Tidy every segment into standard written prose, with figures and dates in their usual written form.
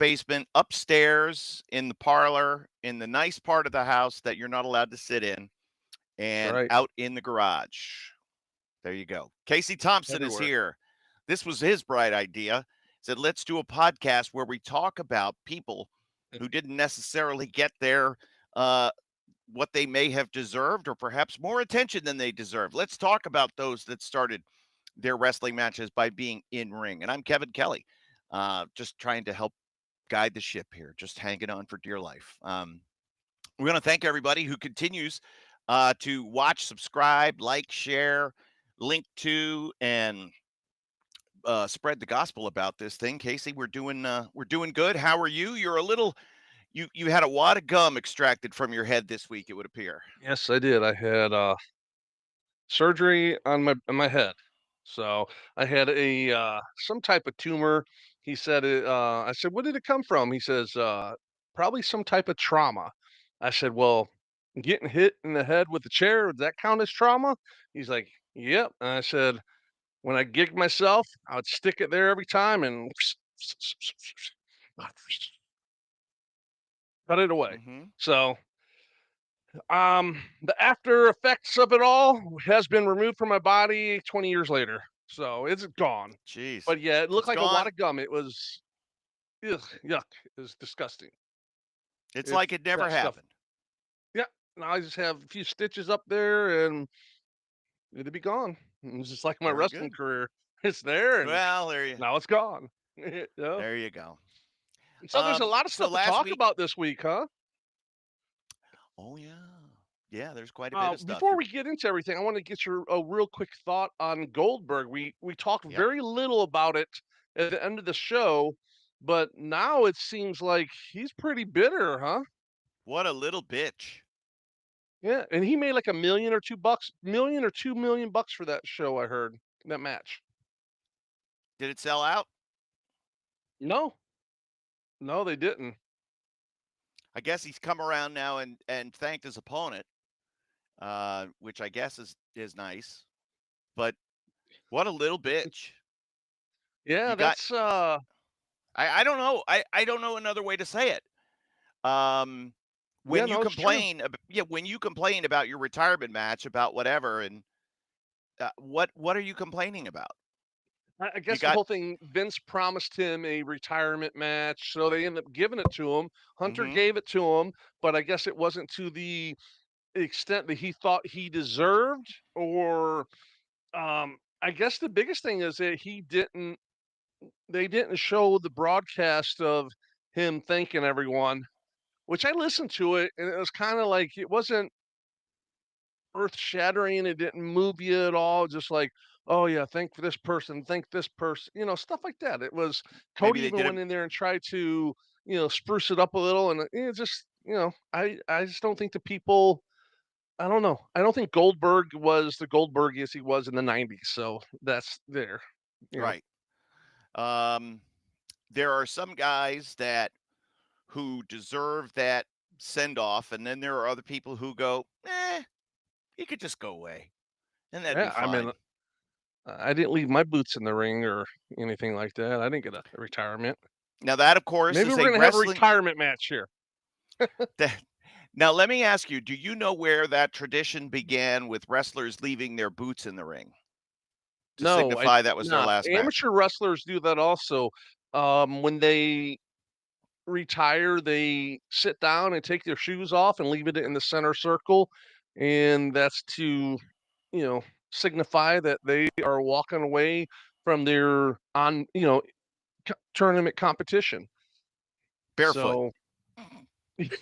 basement, upstairs, in the parlor, in the nice part of the house that you're not allowed to sit in, That's and right. out in the garage. There you go. Casey Thompson is Everywhere. here. This was his bright idea. He said, let's do a podcast where we talk about people who didn't necessarily get their uh, what they may have deserved, or perhaps more attention than they deserved. Let's talk about those that started their wrestling matches by being in ring. And I'm Kevin Kelly, just trying to help guide the ship here, just hanging on for dear life. We want to thank everybody who continues to watch, subscribe, like, share, link to, and spread the gospel about this thing. Casey, we're doing good. How are you? You're a little you had a wad of gum extracted from your head this week, it would appear. Yes, I did. I had surgery on my head. So I had a some type of tumor. He said I said, "Where did it come from?" He says, "Probably some type of trauma." I said, "Well, getting hit in the head with a chair, does that count as trauma?" He's like, "Yep." And I said, "When I gigged myself, I would stick it there every time and cut it away." Mm-hmm. So the after effects of it all has been removed from my body 20 years later, so it's gone. Jeez. But yeah, it looked It's like a wad gone. of gum. It was ugh, yuck. It was disgusting. It's It like it never that stuff. happened. Yeah. Now I just have a few stitches up there, and it'll be gone. It's just like my Very wrestling good. career. It's there, and Well, now it's gone. You know? there you go. So there's a lot of So stuff to last talk week, about this week, huh? oh yeah. Yeah, there's quite a bit of stuff. Before we get into everything, I want to get your a real quick thought on Goldberg. We talked Yep. very little about it at the end of the show, but now it seems like he's pretty bitter, huh? What a little bitch. Yeah, and he made like a million or $2, million or 2 million bucks for that show. I heard that match. Did it sell out? No, no, they didn't. I guess he's come around now and thanked his opponent, which I guess is nice. But what a little bitch. Yeah, You got that's I don't know. I don't know another way to say it. Um yeah, when you no, it's true. complain yeah, when you complain about your retirement match, about whatever, and what are you complaining about? I You guess the got whole thing. Vince promised him a retirement match, so they ended up giving it to him. Hunter mhm. gave it to him, but I guess it wasn't to the extent that he thought he deserved, or I guess the biggest thing is that they didn't show the broadcast of him thanking everyone, which I listened to it and it was kind of like it wasn't earth shattering. It didn't move you at all. Just like, oh yeah, thank this person, stuff like that. It was Maybe Cody they even did went him. in there and tried to, spruce it up a little, and just, I just don't think the people. I don't know. I don't think Goldberg was the Goldberg as he was in the '90s. So that's there. You know. Right. Um there are some guys that who deserve that send off, and then there are other people who go, he could just go away, and that'd be Yeah. I mean, fine. I didn't leave my boots in the ring or anything like that. I didn't get a retirement. Now that, of course, Maybe is we're a gonna have a wrestling. retirement match here. That, now let me ask you: do you know where that tradition began with wrestlers leaving their boots in the ring to No, I signify did that was their not. last match? Amateur wrestlers do that also. When they retire, they sit down and take their shoes off and leave it in the center circle, and that's to, you know, signify that they are walking away from their tournament competition. Barefoot. So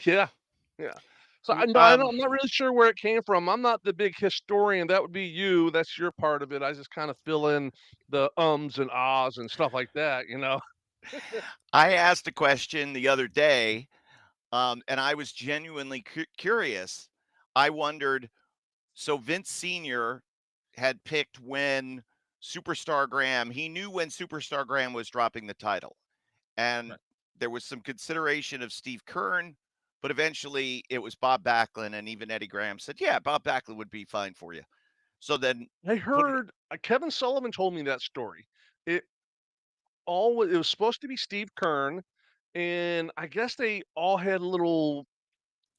yeah, yeah. So W- I'm Um, not really sure where it came from. I'm not the big historian. That would be you. That's your part of it. I just kind of fill in the ums and ahs and stuff like that. I asked a question the other day, and I was genuinely curious. I wondered. So Vince Senior had picked when Superstar Graham. He knew when Superstar Graham was dropping the title, and Right. there was some consideration of Steve Kern, but eventually it was Bob Backlund, and even Eddie Graham said, "Yeah, Bob Backlund would be fine for you." So then I put it. heard Kevin Sullivan told me that story. It it was supposed to be Steve Kern, and I guess they all had a little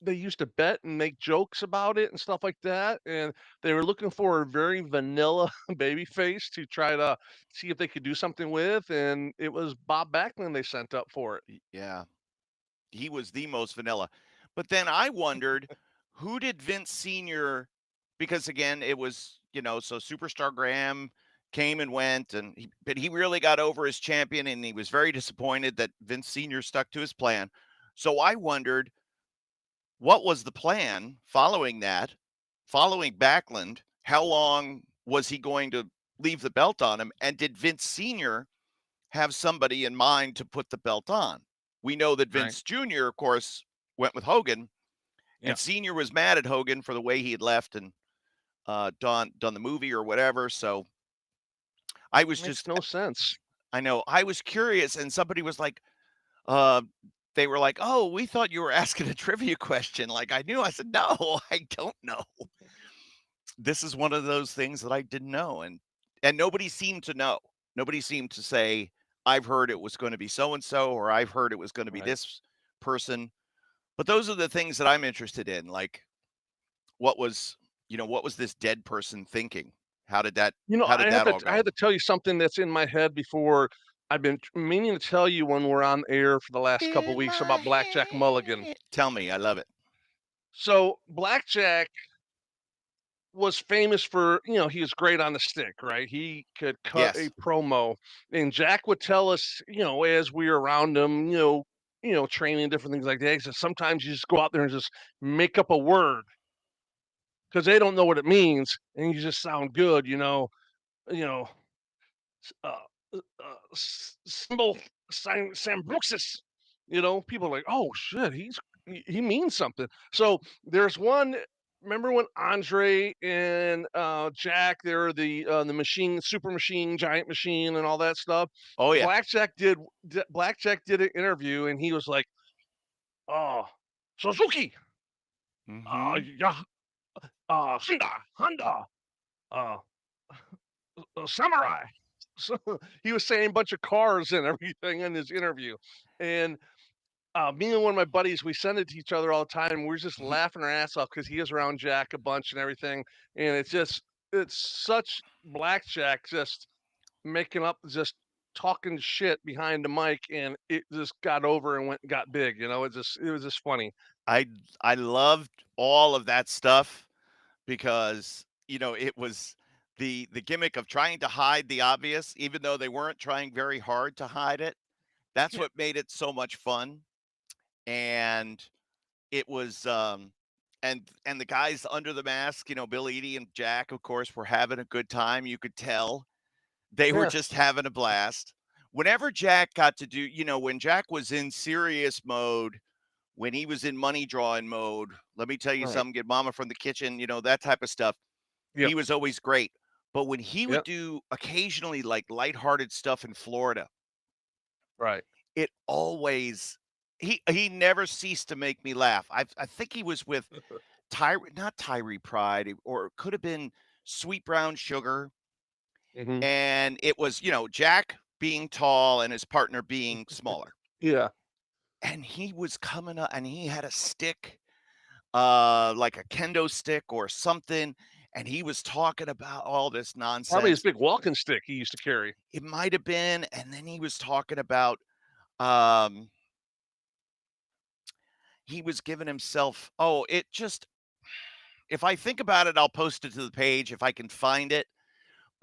they used to bet and make jokes about it and stuff like that, and they were looking for a very vanilla baby face to try to see if they could do something with, and it was Bob Backlund they sent up for it. Yeah, he was the most vanilla. But then I wondered, who did Vince Senior? Because again, it was, so Superstar Graham came and went, but he really got over as champion, and he was very disappointed that Vince Senior stuck to his plan. So I wondered, what was the plan following that, following Backlund? How long was he going to leave the belt on him? And did Vince Senior have somebody in mind to put the belt on? We know that Right. Vince Jr., of course, went with Hogan, Yeah. and Senior was mad at Hogan for the way he had left and done the movie or whatever. So I was Makes just, no sense. I know, I was curious, and somebody was like, uh, they were like, "Oh, we thought you were asking a trivia question." Like I knew. I said, "No, I don't know." This is one of those things that I didn't know, and nobody seemed to know. Nobody seemed to say, "I've heard it was going to be so and so," or "I've heard it was going to be Right. this person." But those are the things that I'm interested in. Like, what was, what was this dead person thinking? How did that You know, how did that all I had go? to tell you something that's in my head before. I've been meaning to tell you when we're on air for the last couple In weeks my about Blackjack Mulligan. head. Tell me, I love it. So Blackjack was famous for, he was great on the stick, right? He could cut a Yes. promo, and Jack would tell us, as we were around him, training different things like that. He said sometimes you just go out there and just make up a word because they don't know what it means, and you just sound good, you know, uh, symbol Sambruxus. People are like, oh shit, he means something. So there's one. Remember when Andre and Jack, they're the machine, super machine, giant machine, and all that stuff. Oh yeah. Blackjack did an interview, and he was like, "Oh, Suzuki, Mm-hmm. yeah, Honda, uh, samurai." So he was saying a bunch of cars and everything in his interview, and me and one of my buddies, we send it to each other all the time. We're just laughing our ass off because he is around Jack a bunch and everything, and it's such blackjack just making up, just talking shit behind the mic, and it just got over and got big. It was just funny. I I loved all of that stuff because, it was the gimmick of trying to hide the obvious, even though they weren't trying very hard to hide it. That's Yeah, what made it so much fun. And it was and the guys under the mask, Bill Eadie and Jack, of course, were having a good time. You could tell they were just yes, having a blast. Whenever Jack got to do, when Jack was in serious mode, when he was in money drawing mode, let me tell you right, something, get mama from the kitchen, that type of stuff. yep, He was always great. But when he would yep, do occasionally like lighthearted stuff in Florida, right, it always he never ceased to make me laugh. I think he was with not Tyree Pride, or it could have been Sweet Brown Sugar, hmm, and it was, Jack being tall and his partner being smaller. yeah. And he was coming up and he had a stick, like a kendo stick or something, and he was talking about all this Probably his nonsense. big walking stick he used to carry. It might have been, and then he was talking about, um, he was giving himself, oh, it just, if I think about it, I'll post it to the page if I can find it.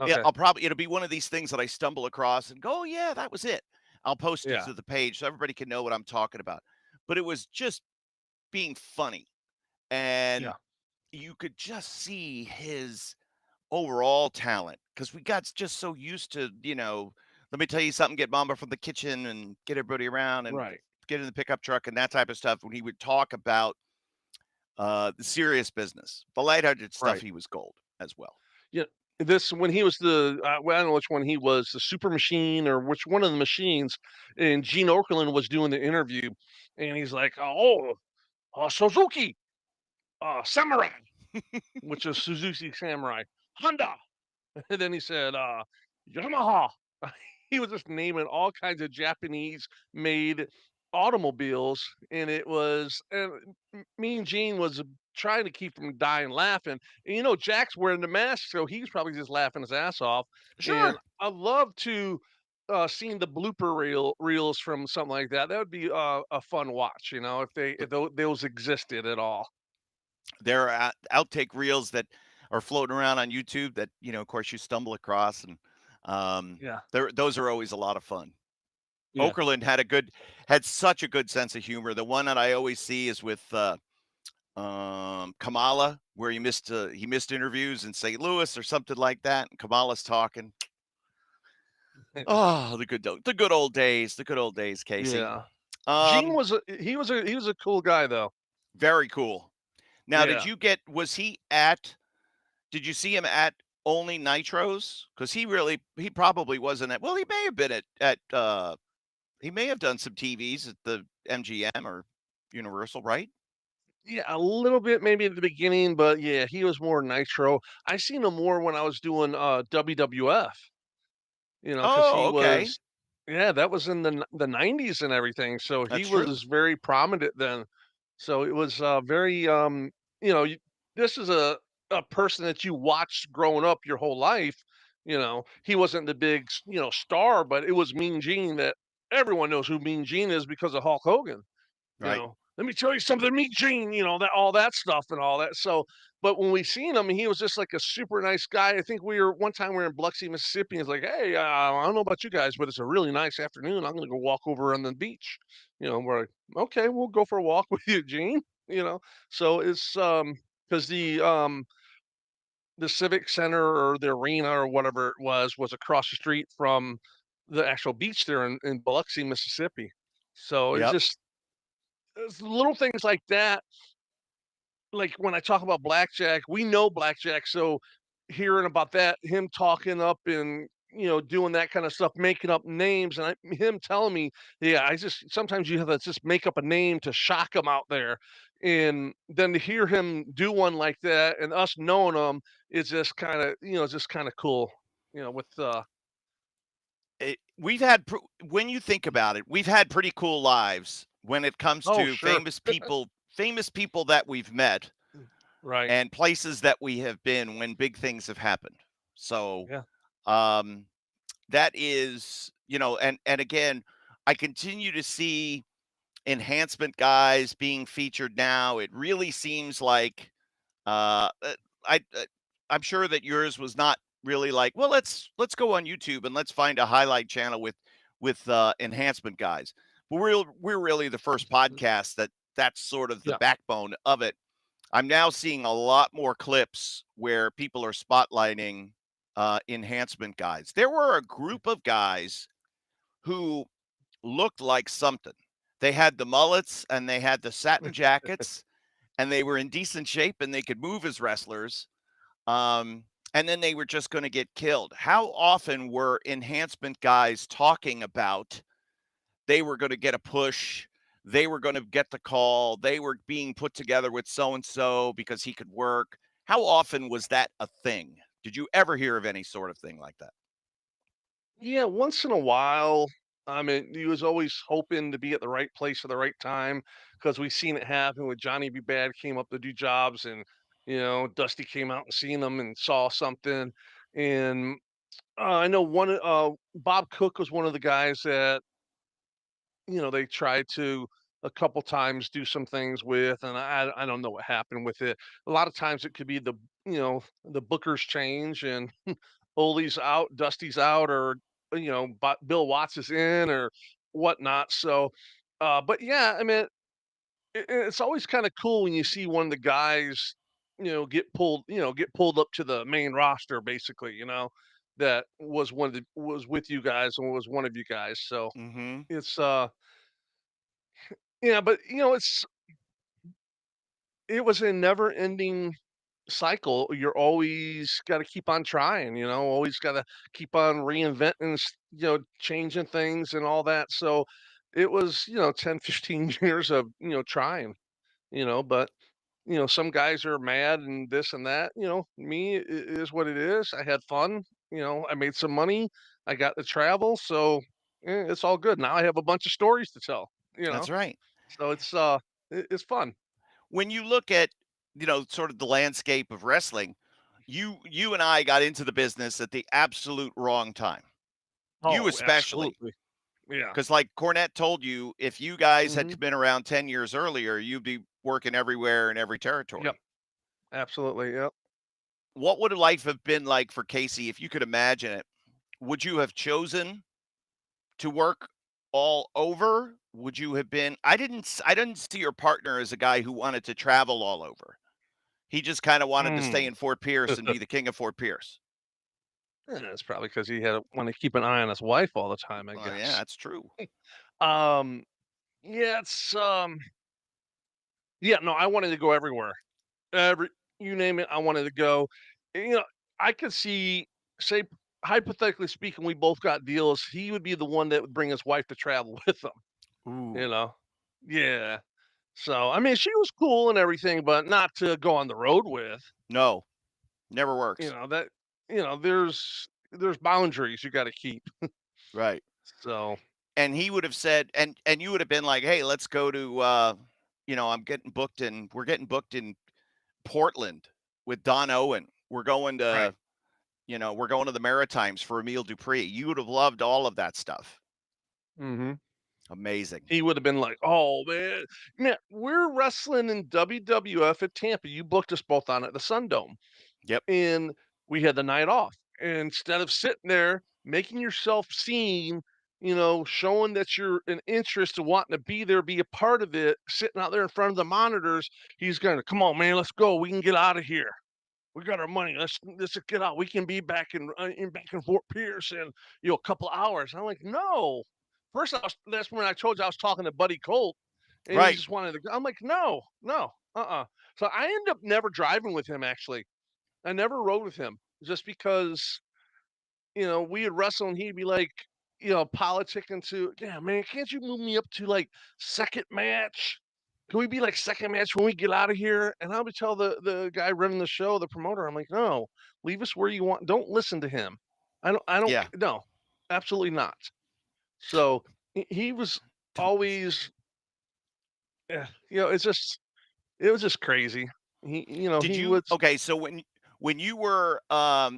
Yeah, Okay, it'll be one of these things that I stumble across and go, "Oh, yeah, that was it." I'll post it yeah, to the page so everybody can know what I'm talking about. But it was just being funny, and yeah, you could just see his overall talent because we got just so used to, let me tell you something, get mama from the kitchen and get everybody around and right, get in the pickup truck and that type of stuff. When he would talk about the serious business, the lighthearted stuff, right. he was gold as well. Yeah, this when he was well, I don't know which one he was, the super machine or which one of the machines, and Gene Okerlund was doing the interview, and he's like, "Oh, Suzuki, Samurai," which is Suzuki Samurai, "Honda," and then he said, Yamaha. He was just naming all kinds of Japanese-made automobiles, and it was and Mean Gene was trying to keep from dying laughing. And Jack's wearing the mask, so he's probably just laughing his ass off. And Sure. I love to seeing the blooper reels from something like that. That would be a fun watch, if those existed at all. There are outtake reels that are floating around on YouTube that, of course, you stumble across, and Yeah, those are always a lot of fun. yeah. Okerlund had such a good sense of humor. The one that I always see is with Kamala, where he missed interviews in St. Louis or something like that, and Kamala's talking. Oh, the good old days, Casey. Yeah. Gene Um, was a cool guy though. Very cool. Now, Yeah. did you see him at only Nitros? Because he probably wasn't at, well, he may have been he may have done some TVs at the MGM or Universal, right? Yeah, a little bit maybe at the beginning, but yeah, he was more Nitro. I seen him more when I was doing WWF, because he Oh, okay. was yeah, that was in the 90s and everything. So he That's true. was very prominent then. So it was very you know, you, this is a person that you watched growing up your whole life. He wasn't the big, star, but it was Mean Gene that everyone knows who Mean Gene is because of Hulk Hogan. Right. Let me tell you something, Meet Gene, that all that stuff and all that. So, but when we seen him, he was just like a super nice guy. I think one time we were in Biloxi, Mississippi. And he's like, hey, I don't know about you guys, but it's a really nice afternoon. I'm gonna go walk over on the beach. We're like, okay, we'll go for a walk with you, Gene. You know, so it's because the civic center or the arena or whatever it was across the street from the actual beach there in Biloxi, Mississippi. So it's Yep. just it's little things like that. Like when I talk about blackjack, we know blackjack. So hearing about that, him talking up and doing that kind of stuff, making up names, and him telling me, yeah, I just sometimes you have to just make up a name to shock him out there, and then to hear him do one like that, and us knowing him is just kind of cool. With When you think about it, we've had pretty cool lives when it comes oh to sure, famous people that we've met right, and places that we have been when big things have happened. So, yeah, um, that is, and again, I continue to see enhancement guys being featured now. It really seems like uh, uh, I I'm sure that yours was not really like, well, let's go on YouTube and let's find a highlight channel with enhancement guys. But we're really the first podcast that's sort of the yeah, backbone of it. I'm now seeing a lot more clips where people are spotlighting enhancement guys. There were a group of guys who looked like something. They had the mullets and they had the satin jackets and they were in decent shape and they could move as wrestlers. And then they were just going to get killed. How often were enhancement guys talking about they were going to get a push? They were going to get the call. They were being put together with so and so because he could work. How often was that a thing? Did you ever hear of any sort of thing like that? yeah. Once in a while, I mean, he was always hoping to be at the right place at the right time because we seen it happen with Johnny B. Bad came up to do jobs, and Dusty came out and seen them and saw something. And I know Bob Cook was one of the guys that they tried to a couple times do some things with, and I don't know what happened with it. A lot of times it could be the bookers change and Ole's out, Dusty's out, or Bill Watts is in or whatnot. So, but yeah, I mean, it's always kind of cool when you see one of the guys, get pulled up to the main roster, basically. That was with you guys and was one of you guys. So Mm-hmm. it's yeah, but it was a never ending cycle. You're always got to keep on trying, always got to keep on reinventing, changing things and all that. So it was, 10, 15 years of, trying, but some guys are mad and this and that, me it is what it is. I had fun, I made some money, I got to travel. So it's all good. Now I have a bunch of stories to tell. you know? That's right. So it's fun. When you look at, sort of the landscape of wrestling, you and I got into the business at the absolute wrong time. You Oh, especially, absolutely. Yeah. because like Cornette told you, if you guys had Mhm. been around 10 years earlier, you'd be working everywhere in every Yep. territory. Absolutely, yep. What would life have been like for Casey if you could imagine it? Would you have chosen to work all over? Would you have been I didn't see your partner as a guy who wanted to travel all over. He just kinda wanted to stay Mm. in Fort Pierce and be the king of Fort Pierce. It's probably because he had wanna keep an eye on his wife all the time, I Well, yeah, guess. that's true. Um, yeah, yeah, no, I wanted to go everywhere. Every you name it, I wanted to go. And, I could see, say, hypothetically speaking, we both got deals. He would be the one that would bring his wife to travel with him. You Ooh, know, yeah. So I mean, she was cool and everything, but not to go on the road with. no, never You works. know that. There's boundaries you got to keep. Right. So And he would have said and you would have been like, "Hey, let's go to, we're getting booked in Portland with Don Owen. right. We're going to the Maritimes for Emile Dupree." You would have loved all of that stuff. Hmm. Amazing. He would have been like, "Oh man, we're wrestling in WWF at Tampa. You booked us both on at the Sundome." Yep. And we had the night off. And instead of sitting there making yourself seen, showing that you're an interest in wanting to be there, be a part of it, sitting out there in front of the monitors, he's going to come on, man, let's go. We can get out of here. We got our money. Let's get out. We can be back in Fort Pierce in a couple of hours. I'm like, no. First, that's when I told you I was talking to Buddy Colt, and he Right. just wanted to go. I'm like, no, no, So I ended up never driving with him. Actually, I never rode with him just because, we would wrestle and he'd be like, politicking to, yeah, man, can't you move me up to like second match? Can we be like second match when we get out of here? And I would tell the guy running the show, the promoter, I'm like, no, leave us where you want. Don't listen to him. I don't, Yeah. no, absolutely not. So he was always, yeah, it was just crazy. Did He you was, okay, so when you were, yeah,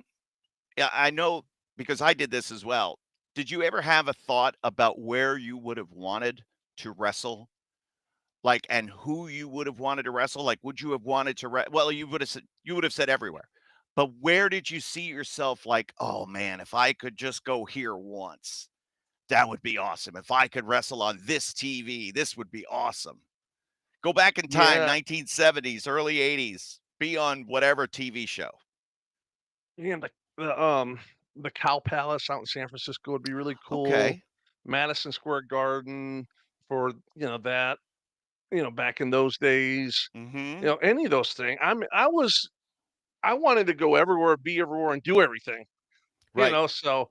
I know because I did this as well. Did you ever have a thought about where you would have wanted to wrestle? Like, and who you would have wanted to wrestle? Like, would you have wanted to well, you would have said everywhere. But where did you see yourself like, "Oh, man, if I could just go here once, that would be awesome. If I could wrestle on this TV, this would be awesome." Go back in time, yeah, 1970s, early 80s, be on whatever TV show. Yeah, the Cow Palace out in San Francisco would be really cool. Okay. Madison Square Garden for, that, back in those days, Mhm. any of those things. I wanted to go everywhere, be everywhere, and do everything, Right. so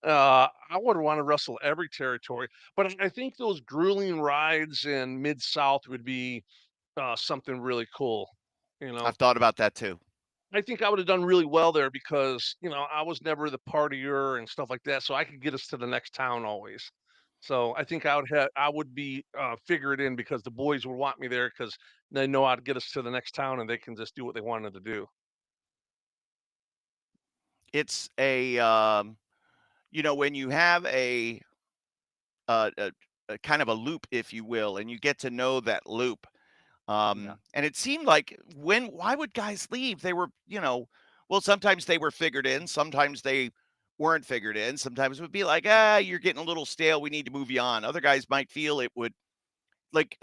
I would want to wrestle every territory. But I think those grueling rides in Mid South would be something really cool. You know, I've thought about that too. I think I would have done really well there because, I was never the partier and stuff like that, so I could get us to the next town always. So I think I would be figured in because the boys would want me there because they know how to get us to the next town and they can just do what they wanted to do. It's when you have a, a, a kind of a loop, if you will, and you get to know that loop. Yeah. And it seemed like why would guys leave? They were, well, sometimes they were figured in, sometimes they weren't figured in. Sometimes it would be like, you're getting a little stale. We need to move you on. Other guys might feel it would like,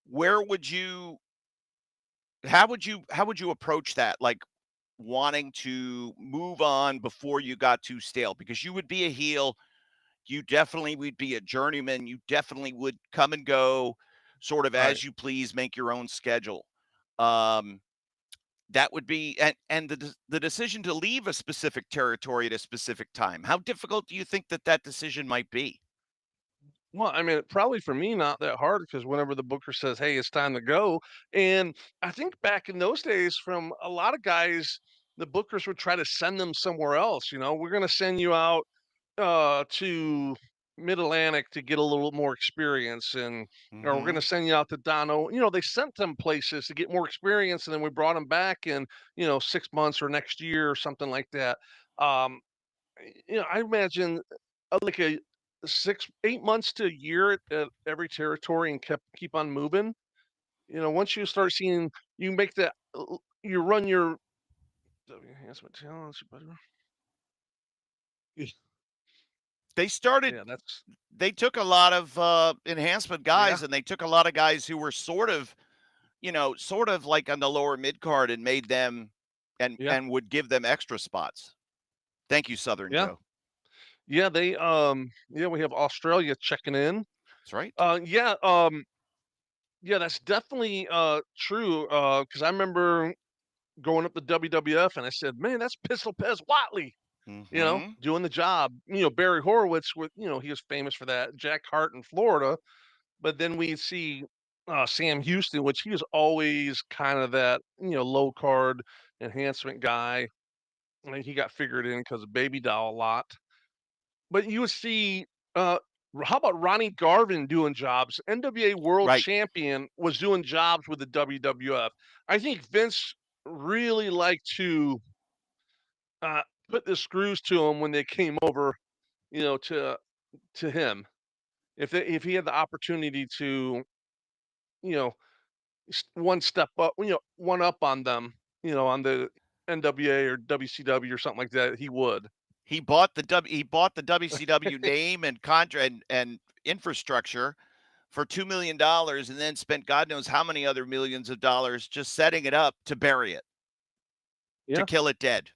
where would you, how would you approach that? Like wanting to move on before you got too stale because you would be a heel. You definitely would be a journeyman. You definitely would come and go sort of Right. as you please, make your own schedule. Um, that would be and the decision to leave a specific territory at a specific time. How difficult do you think that decision might be? Well, I mean, probably for me, not that hard because whenever the booker says, "Hey, it's time to go," and I think back in those days, from a lot of guys, the bookers would try to send them somewhere else. We're going to send you out to. Mid-Atlantic to get a little more experience, and or we're going to Mhm. send you out to Dono. They sent them places to get more experience, and then we brought them back in 6 months or next year or something like that. Um, I imagine like a 6 8 months to a year at every territory, and keep on moving. Once you start seeing, you make that you run your enhancement challenge. They started Yeah, that's they took a lot of, enhancement yeah, guys, and they took a lot of guys who were sort of like on the lower mid card and made them yeah, and would give them extra spots. Thank you, Southern yeah. Joe. Yeah, we have Australia checking in. That's right. Yeah, yeah, that's definitely true. Because I remember going up to WWF and I said, "Man, that's Pistol Pez Watley." Mhm. Doing the job. Barry Horowitz with he was famous for that. Jack Hart in Florida, but then we see Sam Houston, which he was always kind of that low card enhancement guy. I mean, he got figured in because of Baby Doll a lot. But you would see, uh, how about Ronnie Garvin doing jobs? NWA World Right. Champion was doing jobs with the WWF. I think Vince really liked to uh, put the screws to him when they came over, to him. If he had the opportunity to, you know, one step up, one up on them, on the NWA or WCW or something like that, he would. He bought the WCW name and and infrastructure for $2 million and then spent God knows how many other millions of dollars just setting it up to bury it, to Yeah. kill it dead.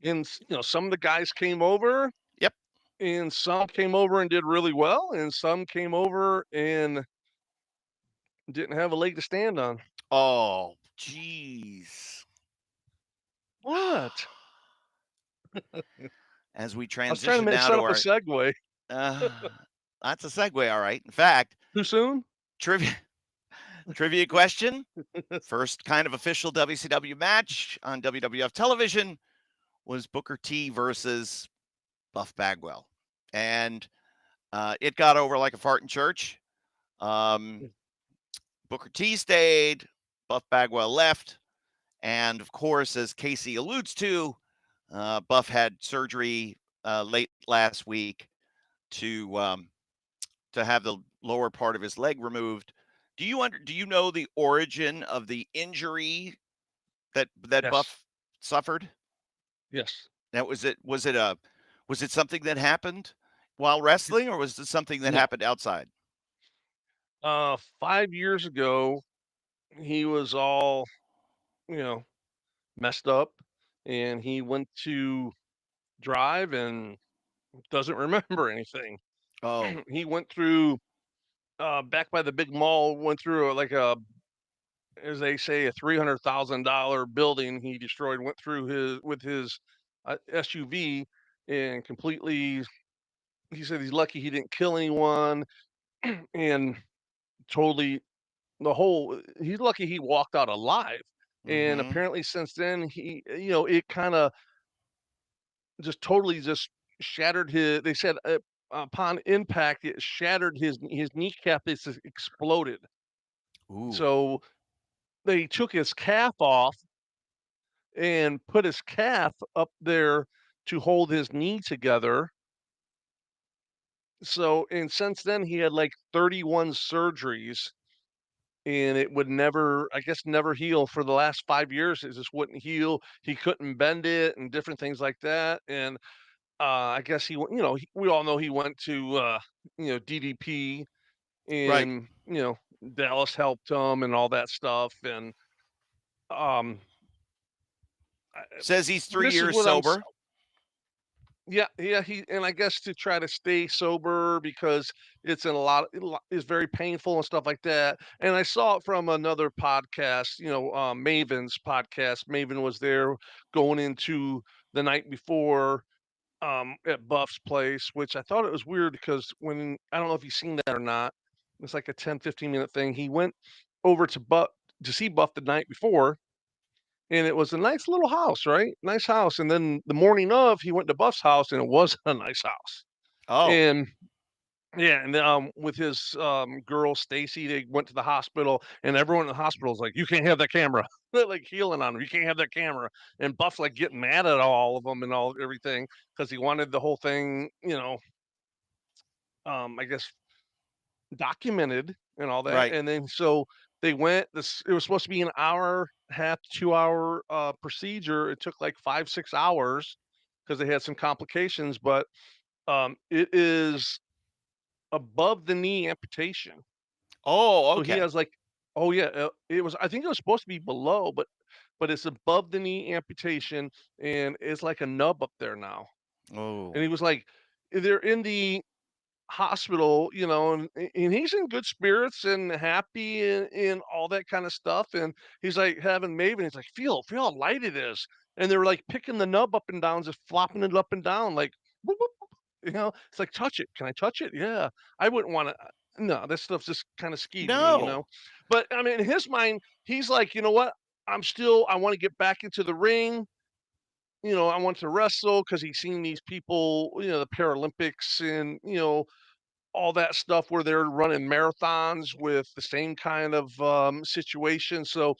And some of the guys came over, Yep. and some came over and did really well, and some came over and didn't have a leg to stand on. Oh, jeez. What? As we I was trying to transition now set to up a our segue. uh, that's a segue, all right. In fact, Too soon? trivia trivia question. First kind of official WCW match on WWF television was Booker T versus Buff Bagwell. And it got over like a fart in church. Um, Booker T stayed, Buff Bagwell left. And of course, as Casey alludes to, Buff had surgery late last week to um, to have the lower part of his leg removed. Do you know the origin of the injury that Yes. Buff suffered? Yes. Now was it something that happened while wrestling, or was it something that No. happened outside? 5 years ago, he was all, you know, messed up, and he went to drive and doesn't remember anything. Oh, He went through, back by the big mall, went through like a, as they say, a $300,000 building he destroyed, went through his SUV, and completely, he said he's lucky he didn't kill anyone, and totally he's lucky he walked out alive. And mm-hmm. apparently since then, it kind of just totally just shattered his, they said, upon impact, it shattered his kneecap. It's just exploded. Ooh, So they took his calf off and put his calf up there to hold his knee together. So, and since then, he had like 31 surgeries, and it would never, I guess, never heal for the last 5 years. It just wouldn't heal. He couldn't bend it and different things like that. And I guess we all know he went to, DDP, right. and, Dallas helped him and all that stuff. And um, Says he's three this is years what sober. yeah, yeah, and I guess to try to stay sober because it's in it's very painful and stuff like that. And I saw it from another podcast, Maven's podcast. Maven was there going into the night before, at Buff's place, which I thought it was weird because when, I don't know if you've seen that or not, it's like a 10-15 minute thing. He went over to Buff to see Buff the night before, and it was a nice little house, right? Nice house. And then the morning of, he went to Buff's house, and it wasn't a nice house. Oh, And yeah, and with his girl Stacy, they went to the hospital, and everyone in the hospital is like, "You can't have that camera." They're like healing on him. You can't have that camera. And Buff like getting mad at all of them and all everything because he wanted the whole thing, I guess documented and all that. right. And then so they went. This it was supposed to be an hour, half 2 hour procedure. It took like 5 6 hours because they had some complications, but it is above the knee amputation. Oh, So he okay. has like, oh yeah, it was. I think it was supposed to be below, but it's above the knee amputation, and it's like a nub up there now. And Oh, he was like, they're in the hospital, and he's in good spirits and happy and all that kind of stuff. And he's like having Maven. He's like, feel how light it is. And they're like picking the nub up and down, just flopping it up and down, like, whoop, whoop, it's like, touch it. Can I touch it? Yeah. I wouldn't want to. No, this stuff's just kind of skeevy me. no. But I mean, in his mind, he's like, you know what? I want to get back into the ring. I want to wrestle because he's seen these people, the Paralympics and, all that stuff where they're running marathons with the same kind of situation. So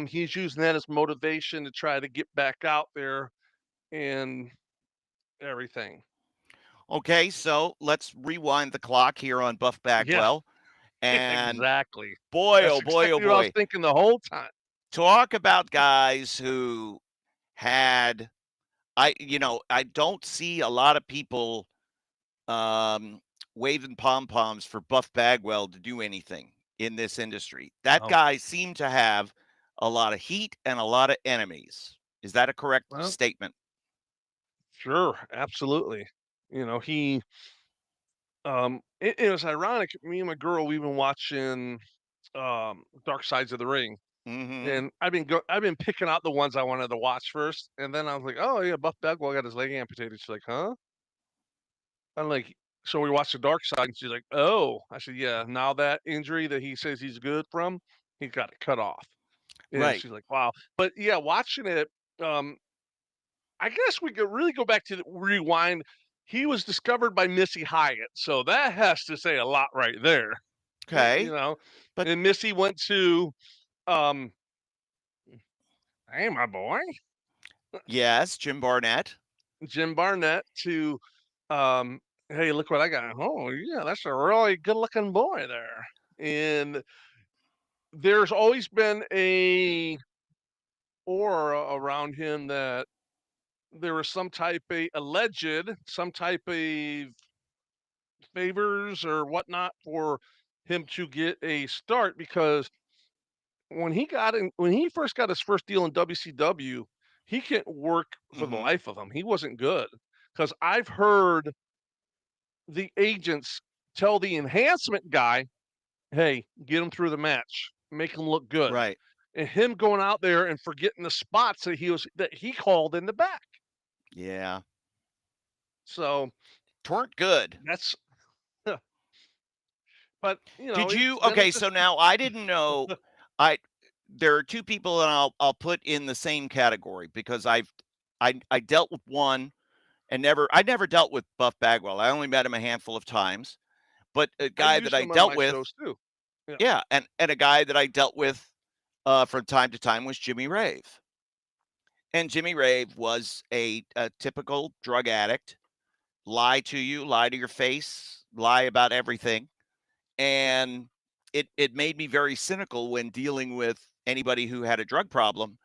he's using that as motivation to try to get back out there and everything. Okay, so let's rewind the clock here on Buff Yeah, Bagwell. And exactly. boy, That's oh boy, oh exactly what I was boy. thinking the whole time. Talk about guys who had I don't see a lot of people um waving pom-poms for Buff Bagwell to do anything in this industry. That Oh, guy seemed to have a lot of heat and a lot of enemies. Is that a correct well, statement? sure, absolutely. He it was ironic. Me and my girl, we've been watching Dark Sides of the Ring. Mhm. And I've been picking out the ones I wanted to watch first, and then I was like, "Oh yeah, Buff Bagwell got his leg amputated." She's like, "Huh?" I'm like, "So we watched the Dark Side," and she's like, "Oh." I said, "Yeah, now that injury that he says he's good from, he got it cut off." And Right. she's like, "Wow." But yeah, watching it, um, I guess we could really go back to the rewind. He was discovered by Missy Hyatt, so that has to say a lot right there, you Okay. know. But And Missy went to, um, "Hey, my boy." yes, Jim Barnett. Jim Barnett to, um, "Hey, look what I got." "Oh, yeah, that's a really good-looking boy there." And there's always been a aura around him that there was some type of favors or whatnot for him to get a start because when he first got his first deal in WCW, he couldn't work for the Mhm. life of him. He wasn't good because 'cause I've heard the agents tell the enhancement guy, "Hey, get him through the match, make him look good," Right. and him going out there and forgetting the spots that he called in the back. Yeah. So Weren't good. that's, but Did you it's okay, just so now I didn't know I there are 2 people and I'll put in the same category because I dealt with one and I never dealt with Buff Bagwell. I only met him a handful of times, but a I've guy that used I them on dealt my with shows too. Yeah. yeah, and a guy that I dealt with, from time to time was Jimmy Rave. And Jimmy Rave was a typical drug addict, lie to you, lie to your face, lie about everything. And it made me very cynical when dealing with anybody who had a drug problem.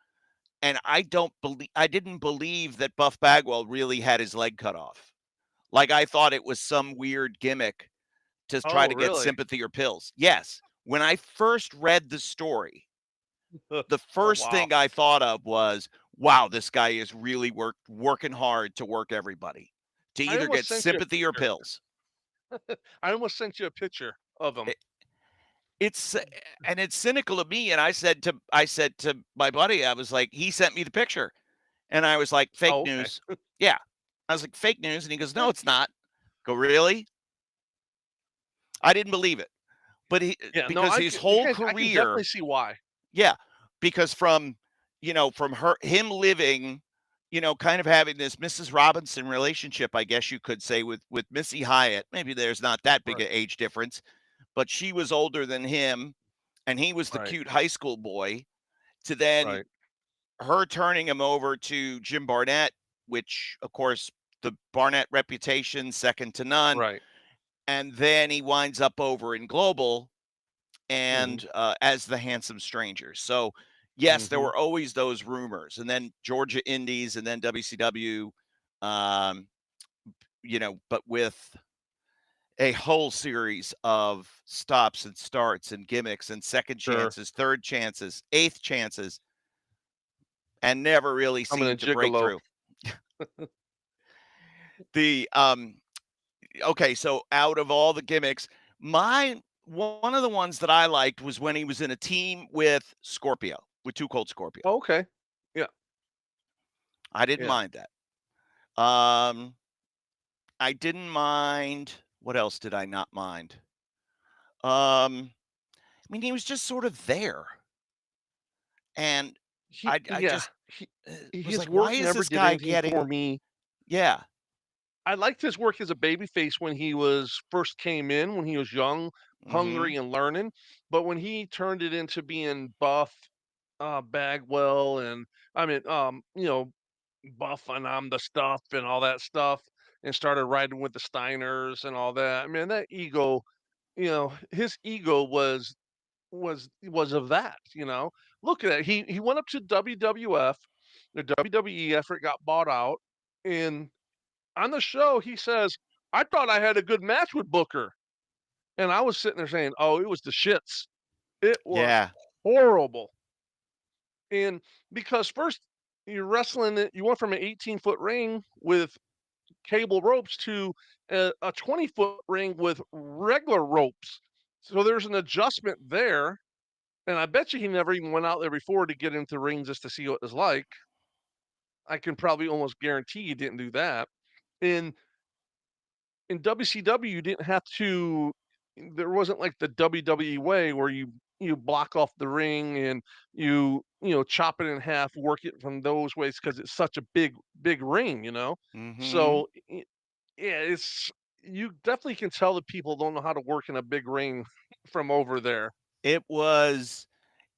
And I didn't believe that Buff Bagwell really had his leg cut off. Like I thought it was some weird gimmick to try Oh, to get really? sympathy or pills. Yes, when I first read the story, the Oh, first wow. thing I thought of was, wow, this guy is really working hard to work everybody to I either almost get sent you a sympathy or picture. pills. I almost sent you a picture of him. It, it's and it's cynical of me. And I said to my buddy, I was like, he sent me the picture, and I was like, fake Oh, okay. news. Yeah, I was like, fake news, and he goes, no, it's not. Go really? I didn't believe it, but Yeah, no, because his whole I can definitely career, see why. yeah, because from from him living, kind of having this Mrs. Robinson relationship, I guess you could say, with Missy Hyatt. Maybe there's not that big Right. an age difference, but she was older than him, and he was the Right. cute high school boy. To then Right. her turning him over to Jim Barnett, which, of course, the Barnett reputation second to none. Right. And then he winds up over in Global Mhm. and as the handsome stranger. So, yes, there Mhm. were always those rumors, and then Georgia Indies, and then WCW. Um, but with a whole series of stops and starts and gimmicks and second Sure. chances, third chances, eighth chances, and never really I'm gonna seemed to break gigolo. through. The okay, so out of all the gimmicks, my one of the ones that I liked was when he was in a team with Scorpio, with Too Cold Scorpio. Oh, okay. Yeah. I didn't Yeah. mind that. Um, I didn't mind. What else did I not mind? I mean, he was just sort of there, and I Yeah. just He was his like, why work is never this did guy anything for getting? me. Yeah. I liked his work as a babyface when he was first came in, when he was young, Mm-hmm. hungry, and learning. But when he turned it into being Buff, Bagwell, and I mean, Buff and I'm the stuff and all that stuff, and started riding with the Steiners and all that. I mean, that ego, his ego was of that. Look at that. He went up to WWF, the WWE effort got bought out, and on the show, he says, "I thought I had a good match with Booker." And I was sitting there saying, "Oh, it was the shits. It was Yeah. horrible." And because first you're wrestling it, you went from an 18-foot ring with cable ropes to a 20-foot ring with regular ropes. So there's an adjustment there. And I bet you he never even went out there before to get into the ring just to see what it was like. I can probably almost guarantee he didn't do that. And in WCW, you didn't have to. There wasn't like the WWE way where you block off the ring and chop it in half, work it from those ways because it's such a big ring. Mm-hmm. So yeah, you definitely can tell that people don't know how to work in a big ring from over there. It was,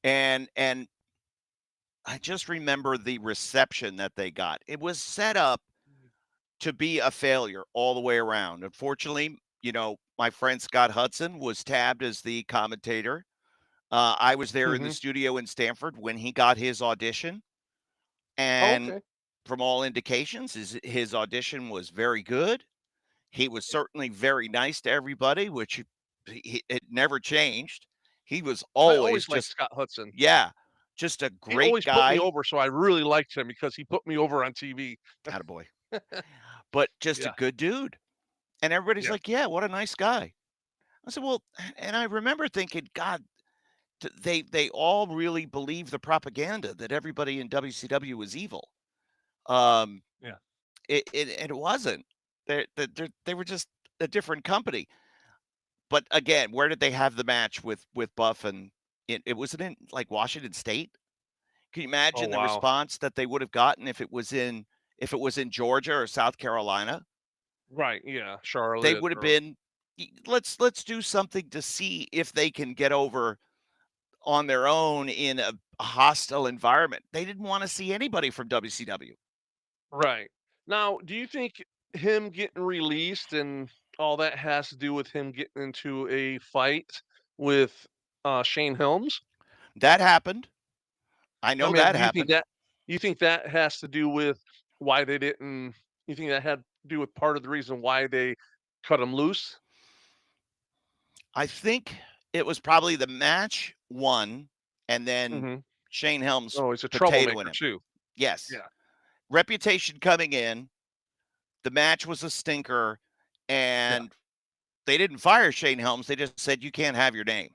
and I just remember the reception that they got. It was set up to be a failure all the way around. Unfortunately, my friend Scott Hudson was tabbed as the commentator. I was there in the Hmm. studio in Stanford when he got his audition, Oh, and okay. from all indications, his audition was very good. He was Yeah. certainly very nice to everybody, which it never changed. He was I always always liked just, Scott Hudson. yeah, just a He great always put me guy. over, so I really liked him because he put me over on TV. Attaboy. But just a Yeah. good dude. And everybody's Yeah. like, yeah, what a nice guy. I said, well, and I remember thinking, God, they all really believe the propaganda that everybody in WCW was evil. Um, Yeah. it wasn't. They were just a different company. But again, where did they have the match with Buff, and it wasn't in like Washington State? Can you Oh, imagine the wow. response that they would have gotten if it was in Georgia or South Carolina? Right, yeah, They Charlotte would have or been, let's do something to see if they can get over on their own in a hostile environment. They didn't want to see anybody from WCW. right. Now, do you think him getting released and all that has to do with him getting into a fight with, Shane Helms? That happened. I I know mean, that do happened. you think that has to do with why they didn't you think that had to do with part of the reason why they cut him loose? I think it was probably the match one, and then Mhm. Shane Helms Oh, he's a potatoing troublemaker him. too. Yes. Yeah, Reputation coming in, the match was a stinker, yeah, and they didn't fire Shane Helms. They just said, you can't have your name.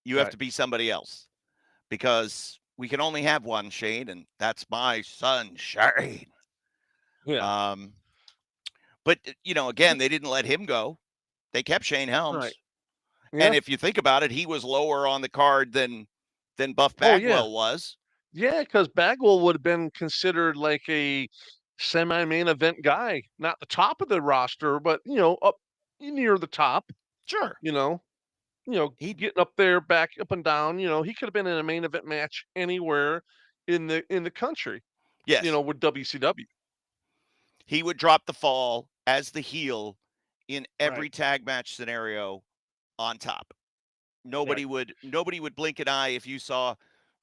You have right. to be somebody else because we can only have one Shane, and that's my son, Shane. Yeah, Um, but, again, they didn't let him go. They kept Shane right. Helms. And Yeah. if you think about it, he was lower on the card than Buff Oh, yeah. Bagwell was. Yeah, because Bagwell would have been considered like a semi-main event guy, not the top of the roster, but up near the top. Sure. You know, He getting up there, back up and down. He could have been in a main event match anywhere in the country. Yes. With WCW. He would drop the fall as the heel in every Right. tag match scenario on top. Right. Nobody would blink an eye if you saw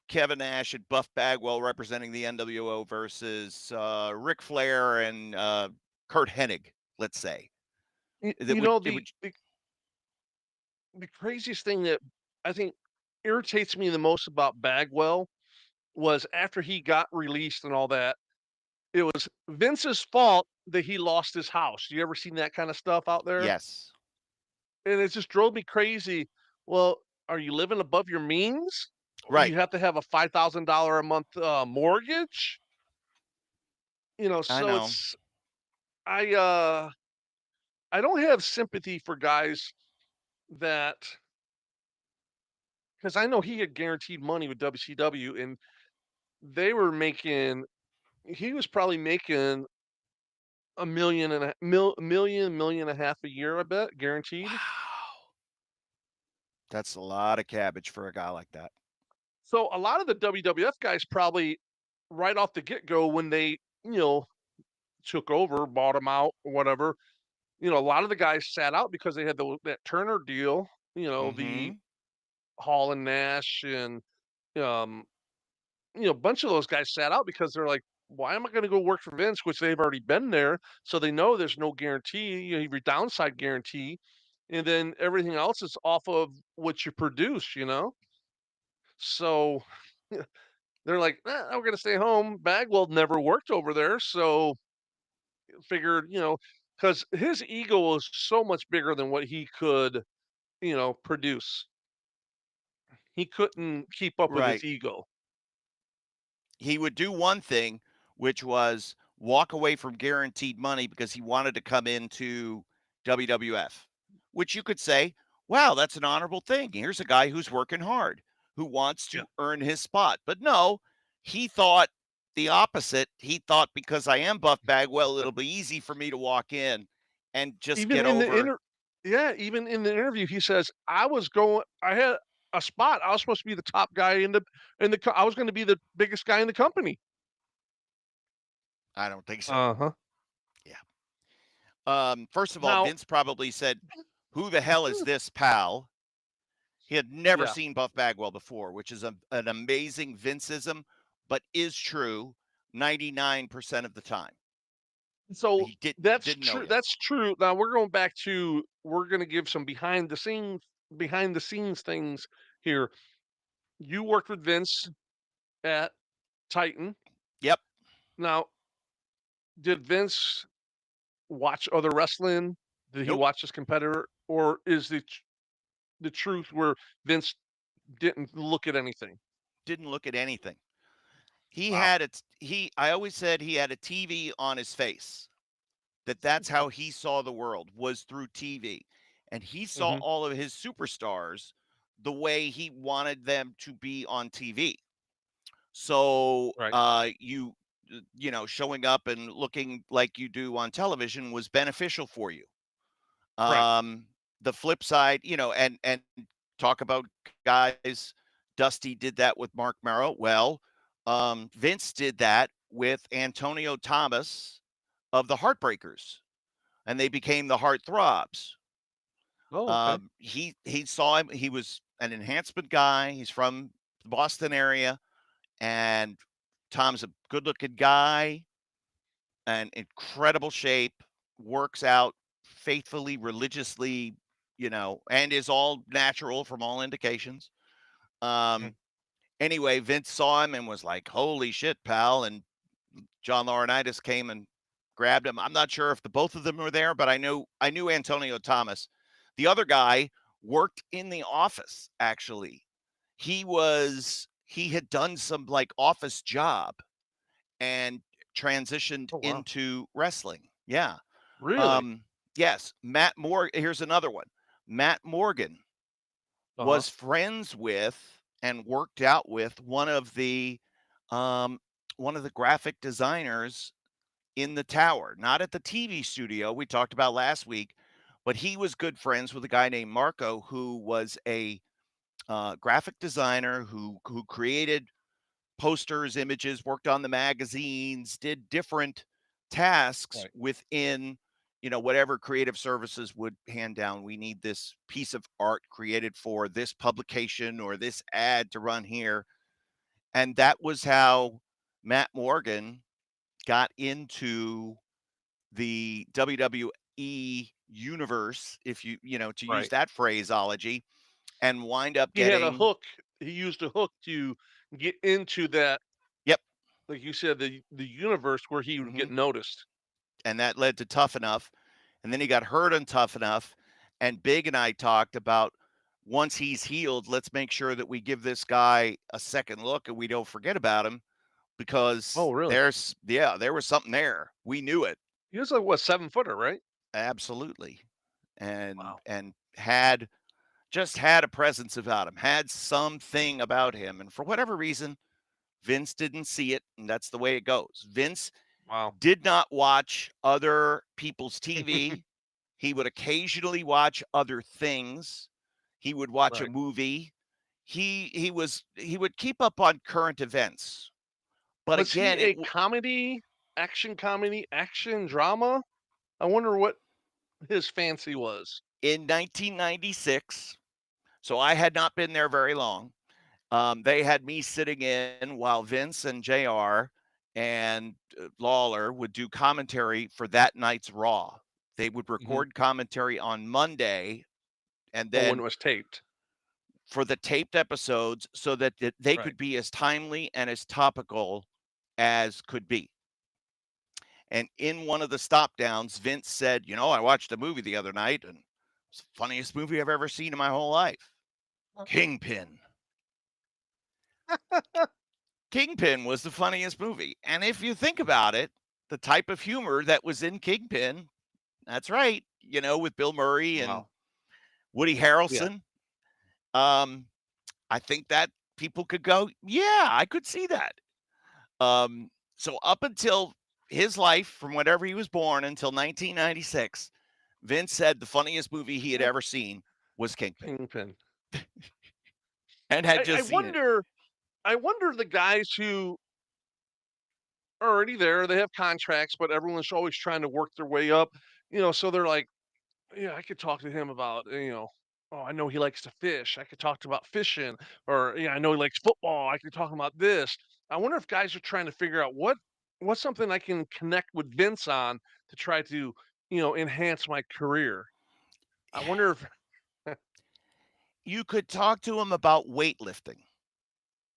Kevin Nash and Buff Bagwell representing the NWO versus Ric Flair and Kurt Hennig, let's say. You, That you would know it the, would the the craziest thing that I think irritates me the most about Bagwell was after he got released and all that. It was Vince's fault that he lost his house. You ever seen that kind of stuff out there? yes. And it just drove me crazy. Well, are you living above your means? Right. You have to have a $5,000 a month mortgage. I So know. it's I don't have sympathy for guys that because I know he had guaranteed money with WCW and they were making he was probably making a million and million and a half a year, I bet, guaranteed. Wow. That's a lot of cabbage for a guy like that. So a lot of the WWF guys probably right off the get-go when they, you know, took over, bought them out or whatever, a lot of the guys sat out because they had that Turner deal, the Mhm. Hall and Nash and um, a bunch of those guys sat out because they're like, why am I going to go work for Vince, which they've already been there, so they know there's no guarantee, your downside guarantee, and then everything else is off of what you produce. So they're like, I'm going to stay home. Bagwell never worked over there, so figured, because his ego was so much bigger than what he could, produce. He couldn't keep up with his Right. ego. He would do one thing, which was walk away from guaranteed money because he wanted to come into WWF, which you could say, wow, that's an honorable thing. Here's a guy who's working hard, who wants Yeah. to earn his spot. But no, he thought the opposite. He thought because I am Buff Bagwell, it'll be easy for me to walk in and just Even get in the over. even in the interview, he says, I had a spot. I was supposed to be the top guy I was going to be the biggest guy in the company. I don't think so. Uh-huh. Yeah. First of all, Now, Vince probably said, who the hell is this pal? He had never yeah. seen Buff Bagwell before, which is an amazing Vinceism, but is true 99% of the time. So He that's didn't know true. you. That's true. Now we're going to give some behind the scenes things here. You worked with Vince at Titan. Yep. Now, did Vince watch other wrestling? Did he Nope. watch his competitor, or is the truth where Vince didn't look at anything? Didn't look at anything. He Wow. had it. I always said he had a TV on his face. That's how he saw the world, was through TV, and he saw Hmm. all of his superstars the way he wanted them to be on TV. So, Right. showing up and looking like you do on television was beneficial for you. Right. Um, the flip side, and talk about guys. Dusty did that with Mark Merrow. Well, Vince did that with Antonio Thomas of the Heartbreakers, and they became the Heartthrobs. Oh, okay. He saw him. He was an enhancement guy. He's from the Boston area, and Tom's a good-looking guy and incredible shape, works out faithfully, religiously, and is all natural from all indications. Mhm. Um, anyway, Vince saw him and was like, "Holy shit, pal!" And John Laurinaitis came and grabbed him. I'm not sure if the both of them were there, but I knew Antonio Thomas. The other guy worked in the office. Actually, he had done some like office job and transitioned Oh, wow. into wrestling. Yeah. Really? Um, yes. Matt Moore. Here's another one. Matt Morgan Uh-huh. was friends with and worked out with one of the um, one of the graphic designers in the tower, not at the TV studio we talked about last week, but he was good friends with a guy named Marco who was a graphic designer who created posters, images, worked on the magazines, did different tasks Right. within, whatever creative services would hand down. We need this piece of art created for this publication or this ad to run here. And that was how Matt Morgan got into the WWE universe, if to use Right. that phraseology, and wind up He had a getting, hook. He used a hook to get into that, yep. like you said, the universe where he would hmm get noticed. And that led to Tough Enough. And then he got hurt on Tough Enough. And Big and I talked about once he's healed, let's make sure that we give this guy a second look and we don't forget about him because Oh, really? there was something there. We knew it. He was like what, 7-footer, right? Absolutely. And Wow. had a presence about him, had something about him. And for whatever reason, Vince didn't see it. And that's the way it goes. Vince Wow. did not watch other people's TV. He would occasionally watch other things. He would watch a Right. movie. He would keep up on current events. But Was he again, a comedy, action drama? I wonder what his fancy was. in 1996, so I had not been there very long. They had me sitting in while Vince and JR and Lawler would do commentary for that night's Raw. They would Mhm. record commentary on Monday and Oh, when then it was taped. for the taped episodes so that they Right. could be as timely and as topical as could be. And in one of the stop downs, Vince said, I watched a movie the other night and it's the funniest movie I've ever seen in my whole life. Kingpin. Kingpin was the funniest movie. And if you think about it, the type of humor that was in Kingpin, that's right, with Bill Murray and Wow. Woody Yeah. Harrelson. Um, I think that people could go, yeah, I could see that. So up until his life, from whenever he was born until 1996, Vince said the funniest movie he had Yeah. ever seen was Kingpin Kingpin. and had I just seen it. wonder I wonder the guys who are already there, they have contracts, but everyone's always trying to work their way up, so they're like, yeah, I could talk to him about, oh, I know he likes to fish. I could talk to him about fishing, or yeah, I know he likes football. I could talk about this. I wonder if guys are trying to figure out what's something I can connect with Vince on to try to, enhance my career. I wonder if You could talk to him about weightlifting,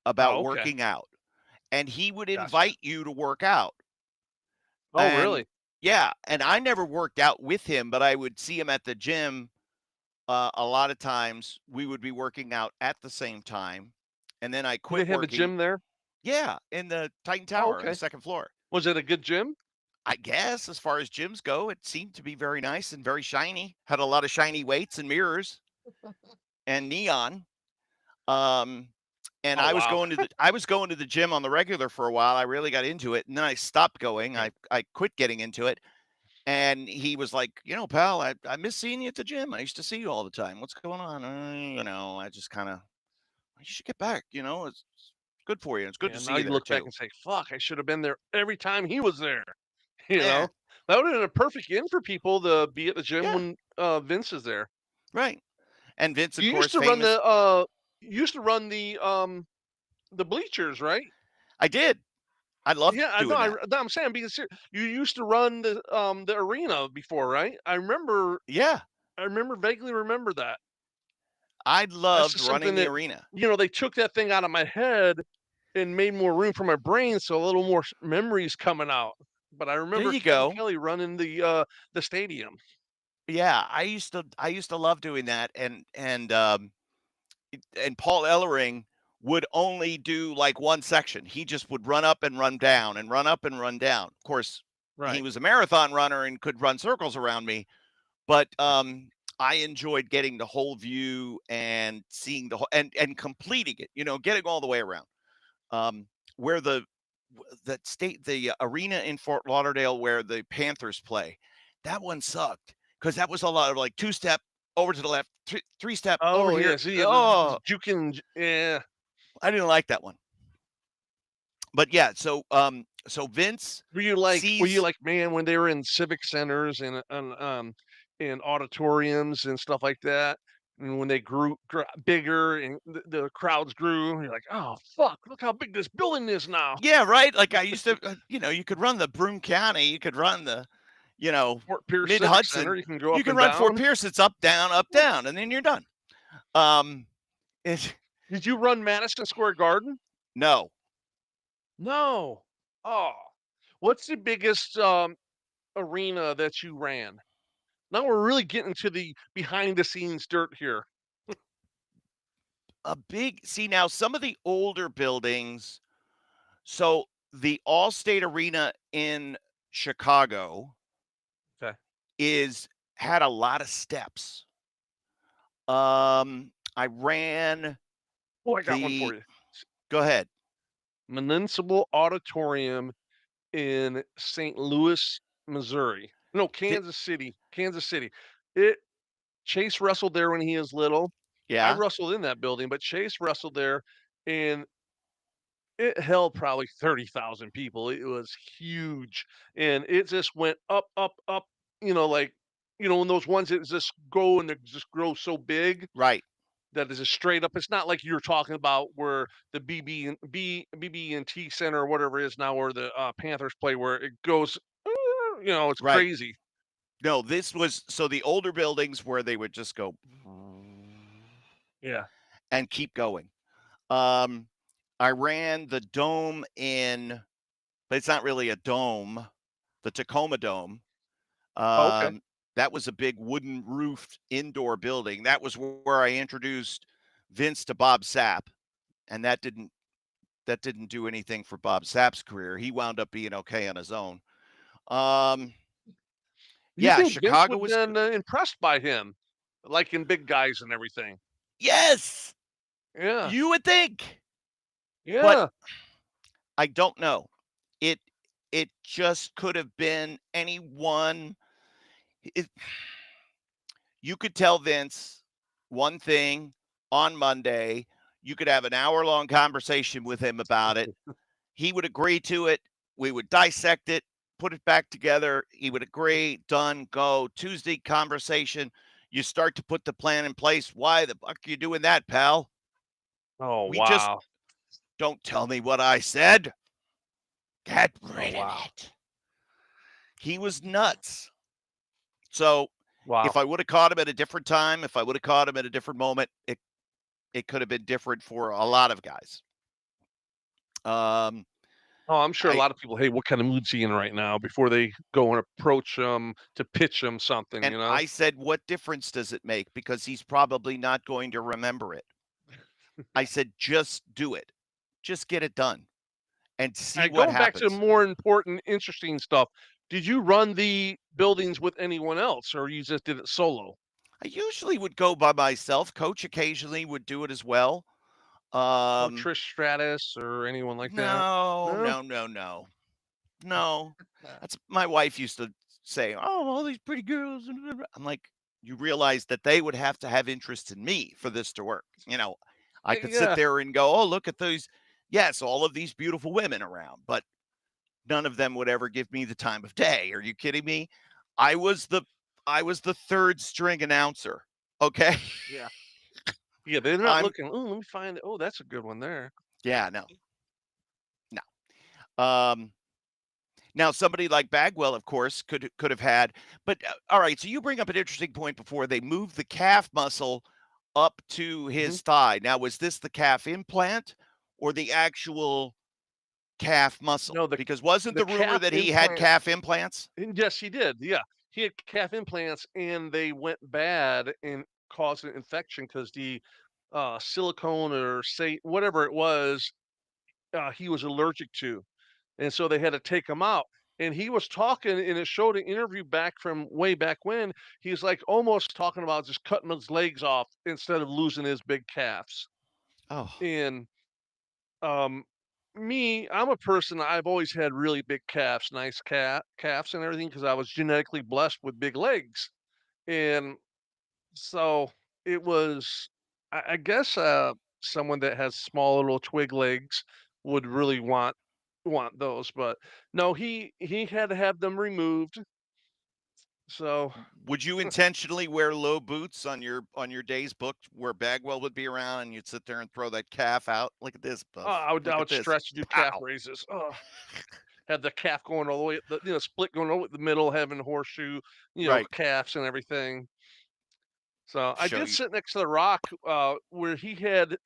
about oh, okay. working out, and he would Gotcha. invite you to work out. Oh, And really? yeah, and I never worked out with him, but I would see him at the gym. A lot of times we would be working out at the same time. And then I Do quit they have a working. gym there? Yeah, in the Titan Oh, Tower on the okay. second floor. Was it a good gym? I guess as far as gyms go, it seemed to be very nice and very shiny. Had a lot of shiny weights and mirrors and neon. Um, and Oh, wow. I was going to the gym on the regular for a while. I really got into it, and then I stopped going. Right. I quit getting into it. And he was like, pal, I miss seeing you at the gym. I used to see you all the time. What's going on? I just kind of, you should get back. It's good for you. It's good to Yeah, see now you you there look back too. and say, "Fuck, I should have been there every time he was there." You Yeah, know? That would've been a perfect in for people to be at the gym yeah, when, Vince is there. right. And Vince, of You used course, to run famous. the bleachers, right? I did. I loved Yeah, I know, doing that. no, I'm saying, I'm being serious. You used to run the arena before, right? Yeah, I remember vaguely remember that. I That's loved just running something the that, arena. they took that thing out of my head and made more room for my brain, so a little more memories coming out. But I There remember you Ken go. Kelly running the stadium. Yeah, I used to love doing that, and Paul Ellering would only do like one section. He just would run up and run down and run up and run down. Of course, he Right. was a marathon runner and could run circles around me, but Right. I enjoyed getting the whole view and seeing the whole and completing it. Getting all the way around. Um, where the arena in Fort Lauderdale where the Panthers play, that one sucked because that was a lot of like two step over to the left, three step over Oh, here. yeah, see, the Oh, juking yeah. I didn't like that one. But yeah, so Vince Were you sees, like, man, when they were in civic centers and auditoriums and stuff like that, and when they grew bigger and the crowds grew, you're like, "Oh, fuck, look how big this building is now." yeah, right. Like I used to, you could run the Broome County, you could run the, Fort Pierce Mid Civic Center, Hudson, you can go you up can and run Fort down. Pierce. It's up, down, and then you're done. Um, it, Did you run Madison Square Garden? no, No. Oh. What's the biggest, arena that you ran? Now we're really getting to the behind the scenes dirt here. a big see now some of the older buildings. So the Allstate Arena in Chicago Okay. is had a lot of steps. I ran Oh, I got one for the you. go ahead. Municipal Auditorium in St. Louis, Missouri. No, Di- Kansas City. Kansas City. It Chase wrestled there when he was little. I yeah, wrestled in that building, but Chase wrestled there and it held probably 30,000 people. It was huge. And it just went up, up, up, like, when those ones that just go and they just grow so big right, that is a straight up. It's not like you're talking about where the BB&T Center or whatever it is now, where the Panthers play, where it goes, it's right. crazy. No, this was so the older buildings where they would just go Yeah. and keep going. Um, I ran the dome in, but it's not really a dome, the Tacoma Dome. Oh, okay. Um, that was a big wooden roofed indoor building. That was where I introduced Vince to Bob Sapp, and that didn't do anything for Bob Sapp's career. He wound up being okay on his own. Um, You yeah, think Vince Chicago would was been impressed by him, like in big guys and everything? yes, Yeah. you would think, but Yeah. I don't know. It it just could have been anyone. It, you could tell Vince one thing on Monday. You could have an hour-long conversation with him about it. He would agree to it. We would dissect it, put it back together. He would agree, done, go. Tuesday conversation. You start to put the plan in place. Why the fuck are you doing that, pal? Oh, We just wow. don't tell me what I said. Get Oh, rid of wow. it. He was nuts. So if Wow. I would have caught him at a different time, if I would have caught him at a different moment, it could have been different for a lot of guys. Um, Oh, I'm sure a I lot of people, hey, what kind of mood's he in right now before they go and approach him to pitch him something, and you know? I said, "What difference does it make? Because he's probably not going to remember it." I said, "Just do it. Just get it done and see what Going back to happens." more important, interesting stuff, did you run the buildings with anyone else or you just did it solo? I usually would go by myself. Coach occasionally would do it as well. Or Um, Trish Stratus or anyone like that? no, No? no, no, no. No, that's my wife used to say, "Oh, all these pretty girls." I'm like, you realize that they would have to have interest in me for this to work. I could sit Yeah. there and go, "Oh, look at those." Yes, all of these beautiful women around, but none of them would ever give me the time of day. Are you kidding me? I was the I was the third string announcer. Okay. Yeah. Yeah, they're not I'm looking, "Oh, let me find oh, that's a good one there." yeah, no, no. Now, somebody like Bagwell, of course, could have had, but all right. So you bring up an interesting point before they moved the calf muscle up to Mhm. his thigh. Now, was this the calf implant or the actual calf muscle? No, Because wasn't the the rumor calf that he had implants calf implants? yes, he did, yeah. He had calf implants, and they went bad and caused an infection because the, silicone or say whatever it was, he was allergic to, and so they had to take him out, and he was talking and it showed an interview back from way back when, he's, like, almost talking about just cutting his legs off instead of losing his big calves, Oh, and, um, I'm a person, I've always had really big calves, nice calves and everything because I was genetically blessed with big legs. And so it was, I guess, someone that has small little twig legs would really want those, but no, he had to have them removed. So Would you intentionally wear low boots on your days booked where Bagwell would be around and you'd sit there and throw that calf out? Look at this, Buff. I Look at would this. stretch, do calf Pow. raises. Oh, had the calf going all the way, split going over the middle, having horseshoe, Right. calves and everything. So I Show did you. sit next to the Rock, where he had.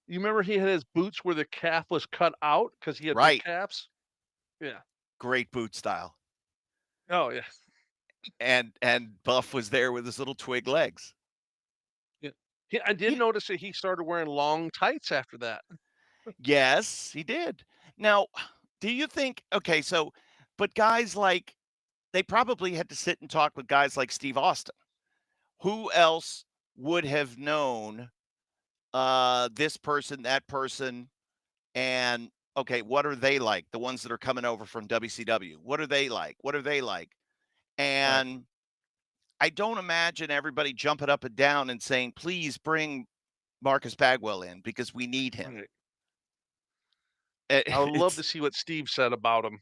You remember he had his boots where the calf was cut out because he had big Right. calves. Yeah. Great boot style. Oh yeah. And Buff was there with his little twig legs. Yeah. I did He, notice that he started wearing long tights after that. yes, he did. Now, do you think okay, so but guys like they probably had to sit and talk with guys like Steve Austin. Who else would have known this person, that person, and okay, what are they like? The ones that are coming over from WCW. What are they like? What are they like? Right. And I don't imagine everybody jumping up and down and saying, please bring Marcus Bagwell in because we need him. Right. It- I would love to It's see what Steve said about him.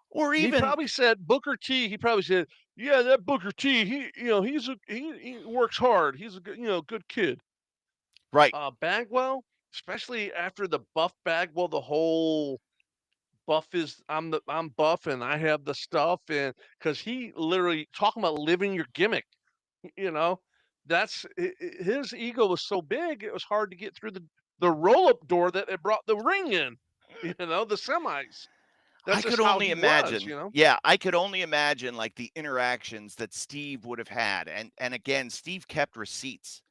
or He even probably said Booker T. He probably said, "Yeah, that Booker T. He works hard. He's a good good kid." right. Bagwell, especially after the Buff Bagwell, the whole Buff is I'm Buff and I have the stuff, and because he literally talking about living your gimmick, you know, that's his ego was so big it was hard to get through the roll up door that it brought the ring in, the semis. I That's just could how only he was, imagine. Yeah, I could only imagine like the interactions that Steve would have had. And again, Steve kept receipts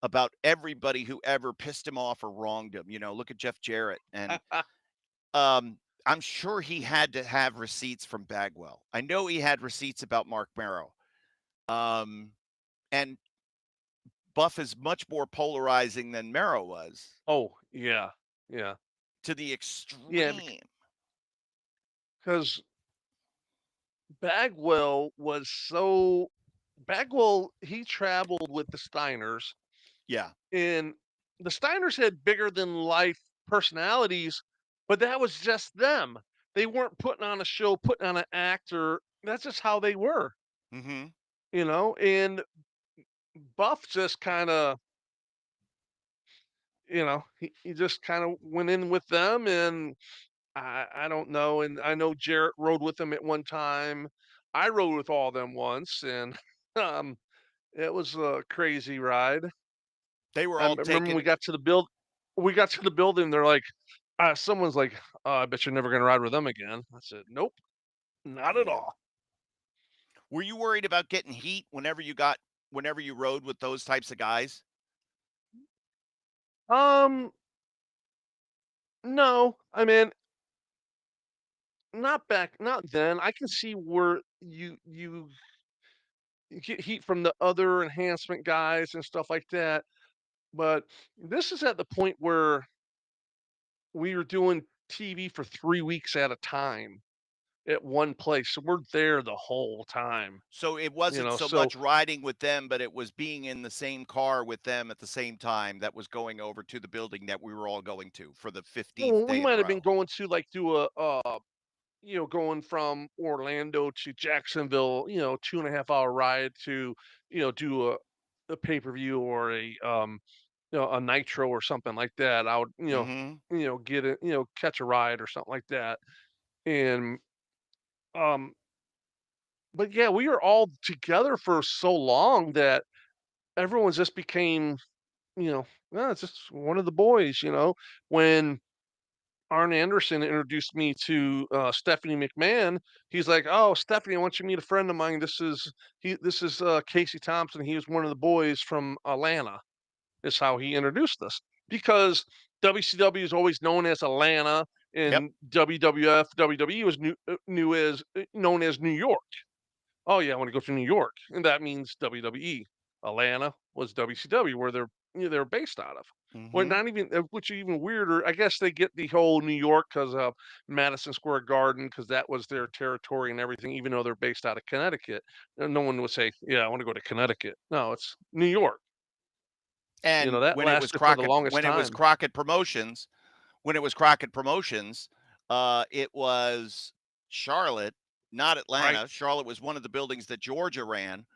about everybody who ever pissed him off or wronged him. Look at Jeff Jarrett. And I'm sure he had to have receipts from Bagwell. I know he had receipts about Mark Merrow. Um, and Buff is much more polarizing than Merrow was Oh yeah, yeah, to the yeah. extreme. Because Bagwell was so Bagwell. He traveled with the Steiners, Yeah. and the Steiners had bigger than life personalities, but that was just them. They weren't putting on a show, putting on an act, or that's just how they were, Hmm. And Buff just kind of, he just kind of went in with them, and I don't know. And I know Jarrett rode with them at one time. I rode with all them once, and um, it was a crazy ride. They were I all remember when taken. we got to the building, they're like, someone's like, "I bet you're never gonna ride with them again." I said, "Nope, not at Yeah. all." Were you worried about getting heat whenever you rode with those types of guys? Um, no, I mean, not then. I can see where you get heat from the other enhancement guys and stuff like that, but this is at the point where we were doing TV for 3 weeks at a time at one place, so we're there the whole time, So it wasn't so so much riding with them, but it was being in the same car with them at the same time that was going over to the building that we were all going to for the 15th well, we day in a might have been row. going to, like, do going from Orlando to Jacksonville, 2.5-hour ride to, do a pay-per-view or a Nitro or something like that. I would, Mhm. get it, catch a ride or something like that, and, um but yeah, we were all together for so long that everyone just became, "Oh, it's just one of the boys," When Arn Anderson introduced me to, Stephanie McMahon, he's like, "Oh, Stephanie, I want you to meet a friend of mine. This is, Casey Thompson. He was one of the boys from Atlanta." Is how he introduced us, because WCW is always known as Atlanta, Yep. and WWF, WWE was known as New York. Oh, yeah, I wanna go to New York, and that means WWE. Atlanta was WCW, where their they're based out of. Well, Mm-hmm. not even, which is even weirder. I guess they get the whole New York because of Madison Square Garden, because that was their territory and everything. Even though they're based out of Connecticut, no one would say, "Yeah, I want to go to Connecticut." No, it's New York. And That lasted for the longest time. When it was Crockett Promotions, it was Charlotte, not Right. Atlanta. Charlotte was one of the buildings that Georgia ran,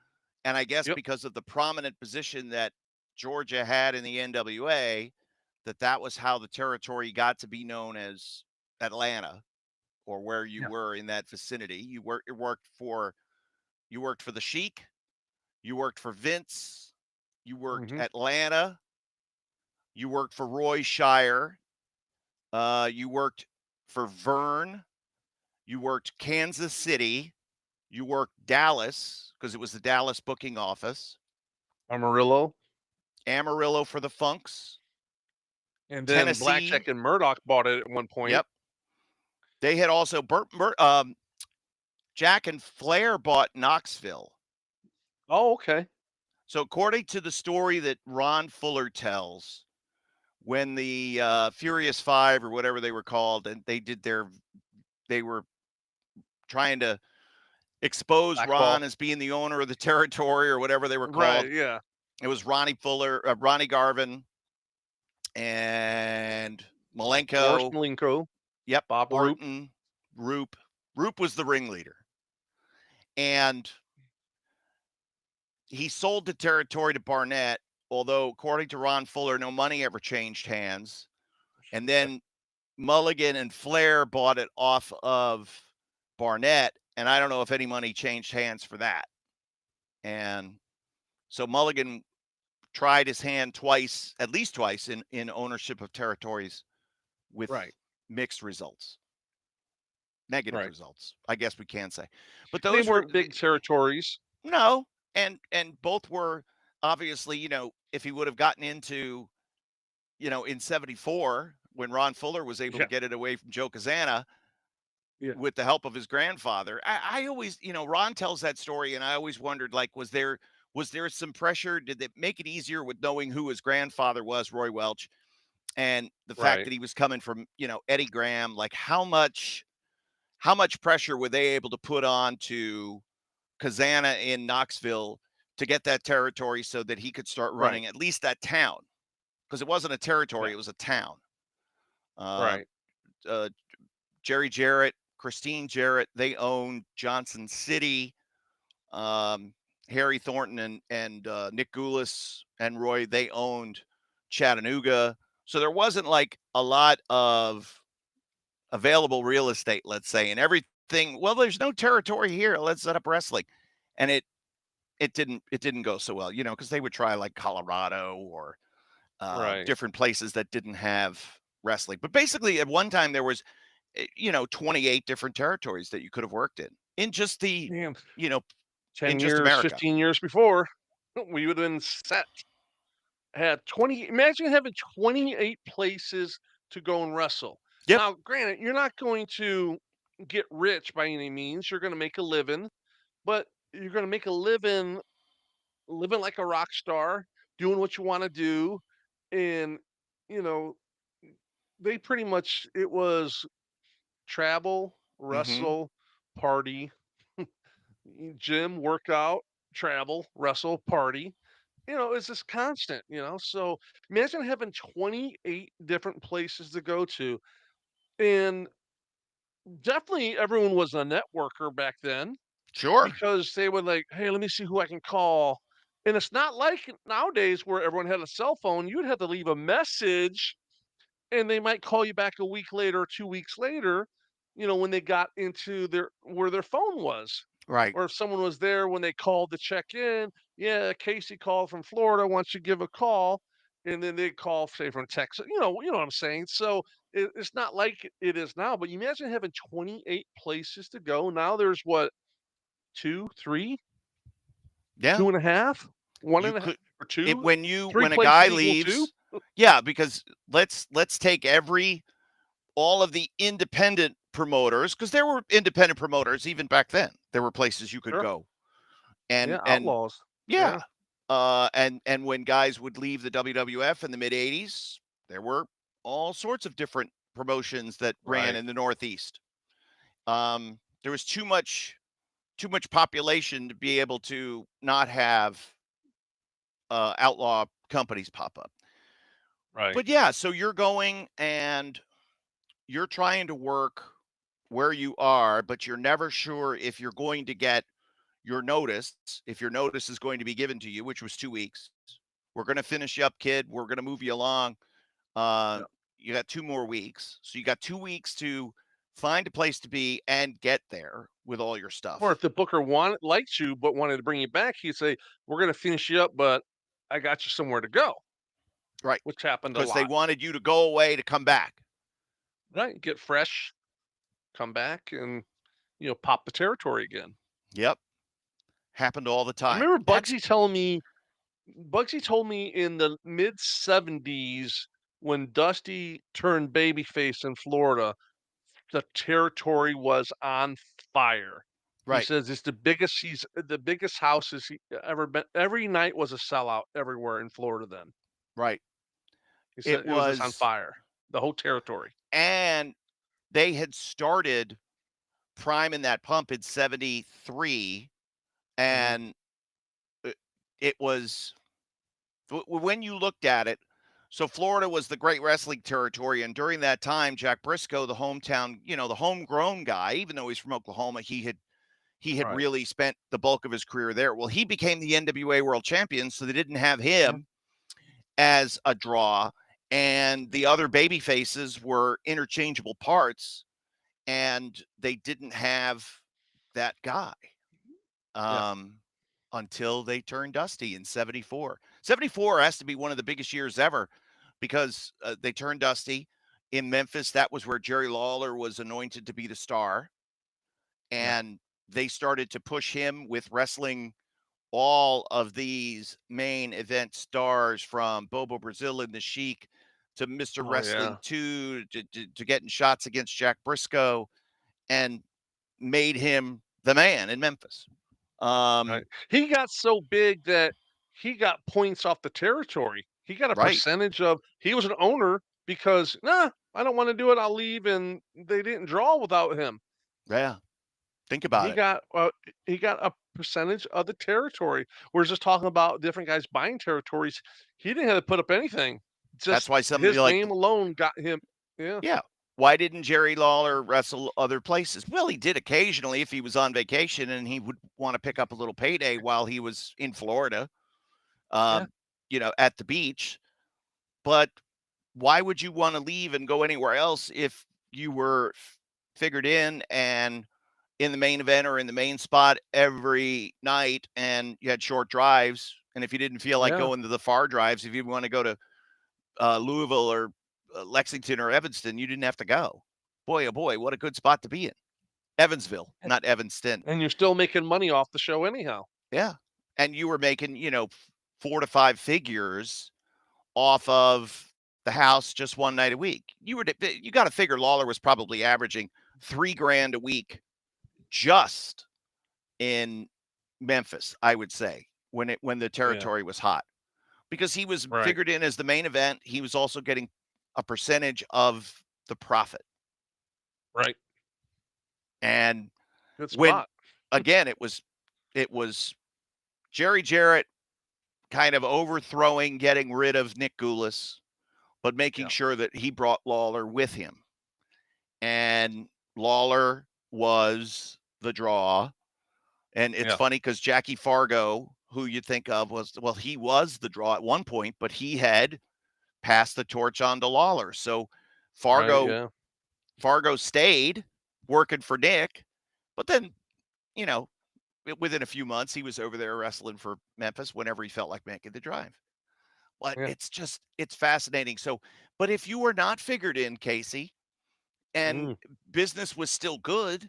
and I guess Yep. because of the prominent position that Georgia had in the NWA, that was how the territory got to be known as Atlanta, or where you Yeah. were in that vicinity. You worked for the Sheik, you worked for Vince, you worked Hmm. Atlanta, you worked for Roy Shire, you worked for Vern, you worked Kansas City, you worked Dallas because it was the Dallas booking office, Amarillo, Amarillo for the Funks, and then Tennessee. Blackjack and Murdoch bought it at one point. Yep, they had also Jack and Flair bought Knoxville. Oh, okay. So according to the story that Ron Fuller tells, when the Furious Five or whatever they were called, and they were trying to expose Blackball. Ron as being the owner of the territory or whatever they were called. Right. Yeah. It was Ronnie Garvin, and Boris Malenko. Malenko, Yep, Bob Roop. Orton, Roop. Roop was the ringleader, and he sold the territory to Barnett. Although, according to Ron Fuller, no money ever changed hands. And then Mulligan and Flair bought it off of Barnett, and I don't know if any money changed hands for that. And so Mulligan tried his hand twice, at least twice, in ownership of territories with Right. mixed results, negative Right. results, I guess we can say. But They those were weren't big territories. no, and both were obviously, if he would have gotten into, in '74 when Ron Fuller was able to Yeah. get it away from Joe Kazana Yeah. with the help of his grandfather. I always, Ron tells that story, and I always wondered, like, was there some pressure? Did it make it easier with knowing who his grandfather was, Roy Welch, and the fact Right. that he was coming from, Eddie Graham? Like, how much pressure were they able to put on to Kazana in Knoxville to get that territory so that he could start Right. running at least that town? Because it wasn't a territory, Yeah. it was a town. Uh, Right. uh, Jerry Jarrett, Christine Jarrett, they owned Johnson City. Um, Harry Thornton and Nick Goulas and Roy, they owned Chattanooga. So there wasn't like a lot of available real estate, let's say, and everything. Well, there's no territory here. Let's set up wrestling, and it didn't go so well, because they would try like Colorado or Right. different places that didn't have wrestling. But basically, at one time there was 28 different territories that you could have worked in just Man, you know, 10 in just years, America. 15 years before, we would have been set. Had 20, imagine having 28 places to go and wrestle. Yep. Now, granted, you're not going to get rich by any means. You're going to make a living, but you're going to make a living like a rock star, doing what you want to do. And, you know, they pretty much, it was travel, Mm-hmm. wrestle, party, gym, workout, travel, wrestle, party. It's just constant, So imagine having 28 different places to go to. And definitely everyone was a networker back then Sure. because they would like, hey, let me see who I can call. And it's not like nowadays where everyone had a cell phone. You'd have to leave a message and they might call you back a week later or 2 weeks later, when they got into where their phone was. Right. Or if someone was there when they called to check in, yeah, Casey called from Florida, wants you to give a call, and then they call, say, from Texas. You know what I'm saying. So it's not like it is now. But you imagine having 28 places to go. Now there's what, two, three, Yeah. two and a half, one You and a half, could or it two, three when a places guy equal two. leaves. Yeah, because let's take all of the independent promoters, because there were independent promoters even back then. There were places you could Sure. go. And Yeah, outlaws. yeah, Yeah. And when guys would leave the WWF in the mid '80s, there were all sorts of different promotions that ran Right. in the Northeast. There was too much population to be able to not have outlaw companies pop up. Right. But yeah, so you're going and you're trying to work where you are, but you're never sure if you're going to get your notice, if your notice is going to be given to you, which was 2 weeks. We're going to finish you up, kid. We're going to move you along. Uh, Yeah. you got 2 more weeks. So you got 2 weeks to find a place to be and get there with all your Or if stuff. the booker liked you but wanted to bring you back, he'd say, "We're gonna finish you up, but I got you somewhere to go," Right. which happened a Because they lot. wanted you to go away to come back. Right. Get fresh, come back, and pop the territory again. Yep. Happened all the I time. remember That's Bugsy told me in the mid '70s when Dusty turned babyface in Florida, the territory was on fire. He right. says it's the biggest houses he ever been. Every night was a sellout everywhere in Florida then. Right. He It said it was just on was, fire, the whole territory. and they had started priming that pump in '73, Mhm. and it it was when you looked at it. So Florida was the great wrestling territory, and during that time, Jack Briscoe, the hometown, the homegrown guy, even though he's from Oklahoma, he had Right. really spent the bulk of his career there. Well, he became the NWA World Champion, so they didn't have Yeah. him as a draw, and the other baby faces were interchangeable parts, and they didn't have that guy. Yeah. um, until they turned dusty in '74. '74 has to be one of the biggest years ever because they turned dusty in Memphis. That was where Jerry Lawler was anointed to be the star. Yeah. And they started to push him with wrestling all of these main event stars from Bobo Brazil and the Sheik to Mr. Oh Wrestling yeah. 2 to getting shots against Jack Briscoe and made him the man in Memphis. Right. Um, He got so big that he got points off the territory. He got a right. percentage of he was an owner because, "Nah, I don't wanna do it, I'll leave," and they didn't draw without him. Yeah. Think about He it. got, he got a percentage of the territory. We're just talking about different guys buying territories. He didn't have to put up anything. That's Just why somebody his like, name alone got him. Yeah, yeah. Why didn't Jerry Lawler wrestle other places? Well, he did occasionally if he was on vacation and he would want to pick up a little payday while he was in Florida, yeah, um, at the beach. But why would you want to leave and go anywhere else if you were figured in and in the main event or in the main spot every night and you had short drives? And if you didn't feel like yeah. going to the far drives, if you want to go to Louisville or Lexington or Evanston, you didn't have to go. Boy, oh boy, what a good spot to be in. Evansville, A not Evanston. and you're still making money off the show anyhow. Yeah. And you were making, 4 to 5 figures off of the house just one night a week. You got to figure Lawler was probably averaging 3 grand a week just in Memphis, I would say, when the Yeah, territory was hot. Because he was right, figured in as the main event, he was also getting a percentage of the profit. right. And Good when spot. again, it was Jerry Jarrett kind of overthrowing, getting rid of Nick Gulas, but making Yeah, sure that he brought Lawler with him. And Lawler was the draw. And it's yeah, funny because Jackie Fargo, who you think of he was the draw at one point, but he had passed the torch on to Lawler. So right, Fargo yeah, Fargo stayed working for Nick, but then, you know, within a few months, he was over there wrestling for Memphis whenever he felt like making the drive. But yeah. it's fascinating. So, but if you were not figured in, Casey, and Mm. business was still good,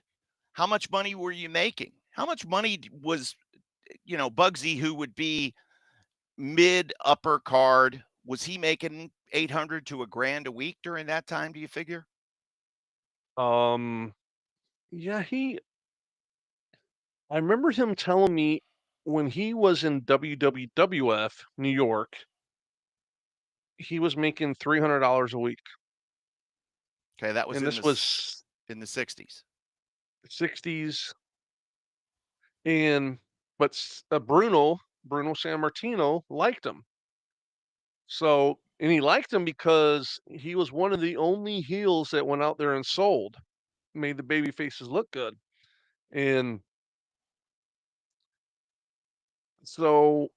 how much money were you making? How much money was, Bugsy, who would be mid upper card, was he making 800 to a grand a week during that time? Do you figure? Um, yeah, I remember him telling me when he was in WWF New York, he was making $300 a week, Okay, that was and this was in the 60s. 60s. And but Bruno Sammartino liked him. So, and he liked him because he was one of the only heels that went out there and sold, made the baby faces look good. And so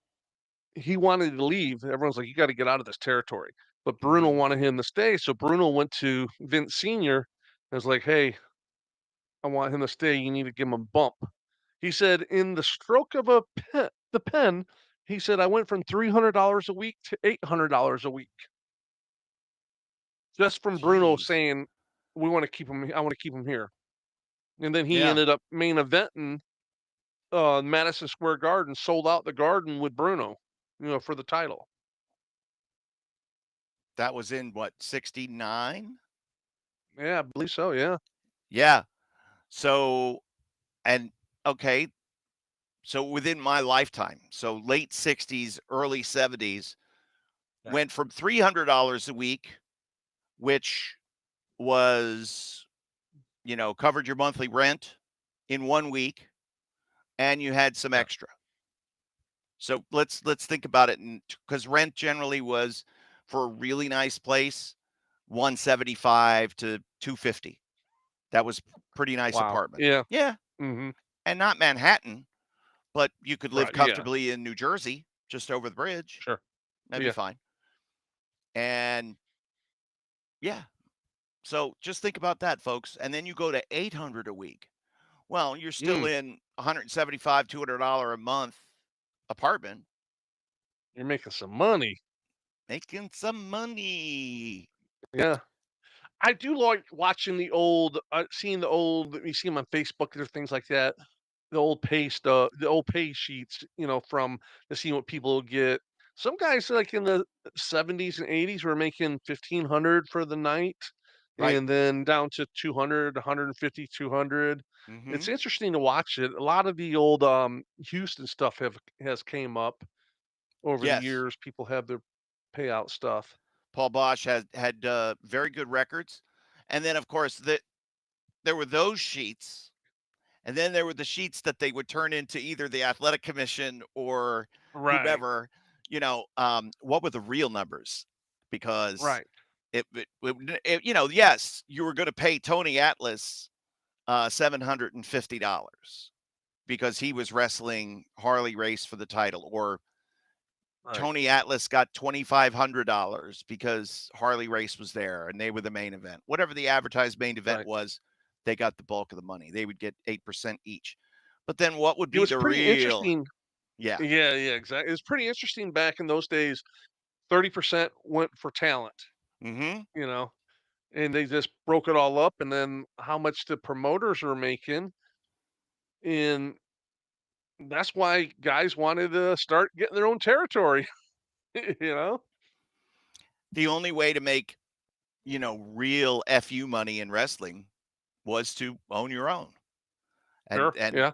he wanted to leave. Everyone's like, you got to get out of this territory. But Bruno Mhm. wanted him to stay. So Bruno went to Vince Sr. and was like, hey, I want him to stay. You need to give him a bump. He said, in the stroke of the pen, he said, I went from $300 a week to $800 a week just from Bruno Jeez. saying, we want to keep him. I want to keep him here. And then he Yeah, ended up main eventing Madison Square Garden, sold out the Garden with Bruno, for the title. that was in what, 69? Yeah, I believe so. Yeah. Yeah. So, and okay, so within my lifetime, so late 60s, early 70s, Yeah. went from $300 a week, which was, covered your monthly rent in 1 week, and you had some Yeah. extra. So let's think about it, because rent generally was, for a really nice place, 175 to 250. That was pretty nice Wow. apartment. Yeah. Yeah, Hmm. and not Manhattan, but you could live Right. Yeah. comfortably in New Jersey, just over the bridge. Sure. That'd be Yeah. fine. And yeah, so just think about that, folks. And then you go to 800 a week. Well, you're still Mm, in 175, $200 a month apartment, you're making some money. making some money. Yeah. I do like watching the old, seeing the old. You see them on Facebook or things like that. The old pay stuff, the old pay sheets, from to see what people will get. Some guys like in the 70s and 80s were making 1,500 for the night, Right. and then down to 200, 150, 200. It's Mm-hmm. interesting to watch it. A lot of the old Houston stuff has came up over the Yes. years. People have their payout stuff. Paul Bosch had very good records. And then, of course, there were those sheets. And then there were the sheets that they would turn into either the athletic commission or Right, whomever. What were the real numbers? Because right, yes, you were going to pay Tony Atlas $750 because he was wrestling Harley Race for the title, or right, Tony Atlas got $2,500 because Harley Race was there and they were the main event. Whatever the advertised main event right. was, they got the bulk of the money. They would get 8% each. But then what would It be was the pretty real? interesting. Yeah. Yeah, yeah, exactly. It was pretty interesting back in those days. 30% went for talent, Mm-hmm. you know, and they just broke it all up, and then how much the promoters were making. And that's why guys wanted to start getting their own territory, you know? The only way to make, real FU money in wrestling was to own your own. And Sure. and Yeah,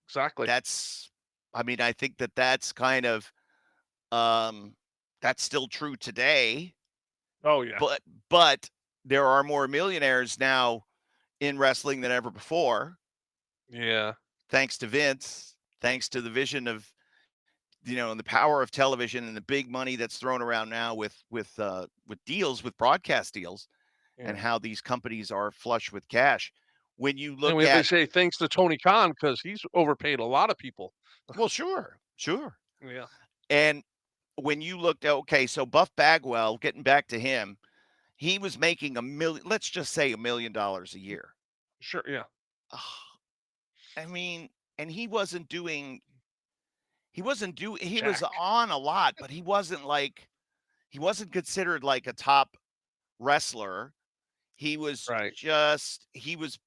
exactly. that's I mean, I think that that's kind of um that's still true today, Oh, yeah. but there are more millionaires now in wrestling than ever before, Yeah. thanks to Vince, thanks to the vision of, and the power of television and the big money that's thrown around now with deals, with broadcast deals, and Yeah. how these companies are flush with cash. When you And look they at, say thanks to Tony Khan because he's overpaid a lot of people. well, sure, sure. Yeah. And when you looked at, okay, so Buff Bagwell, getting back to him, he was making let's just say $1 million a year. Sure. Yeah. Ugh, I mean, and he was Jack. on a lot, but he wasn't considered like a top wrestler. Right. He was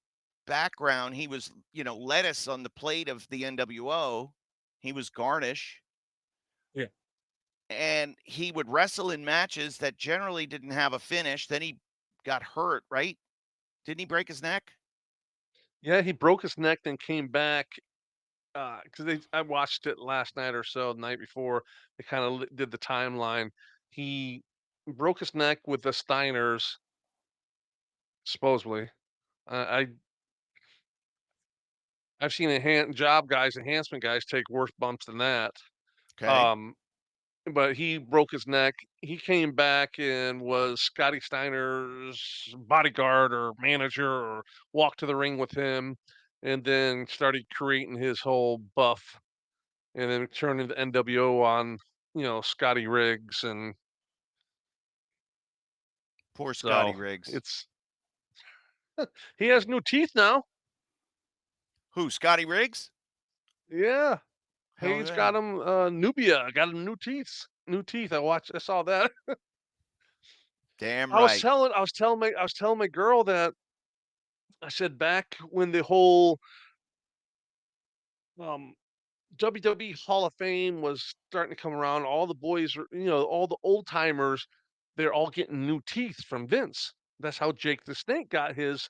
background. He was, lettuce on the plate of the NWO. He was garnish, Yeah. and he would wrestle in matches that generally didn't have a finish. Then he got hurt, right? Didn't he break his neck? Yeah. He broke his neck, then came back. because I watched it last night or so, the night before. They kind of did the timeline. He broke his neck with the Steiners, supposedly. I I've seen enhancement guys take worse bumps than that. Okay. Um, but he broke his neck. He came back and was Scotty Steiner's bodyguard or manager, or walked to the ring with him, and then started creating his whole Buff, and then turned into NWO on Scotty Riggs, and Poor Scotty so Riggs. it's he has new teeth now. Who? Scotty Riggs? Yeah, Hell Hayes yeah. got him. Nubia got him new teeth. New teeth. I saw that. Damn right. I was telling my girl that I said back when the whole um, WWE Hall of Fame was starting to come around, all the boys, all the old timers, they're all getting new teeth from Vince. That's how Jake the Snake got his.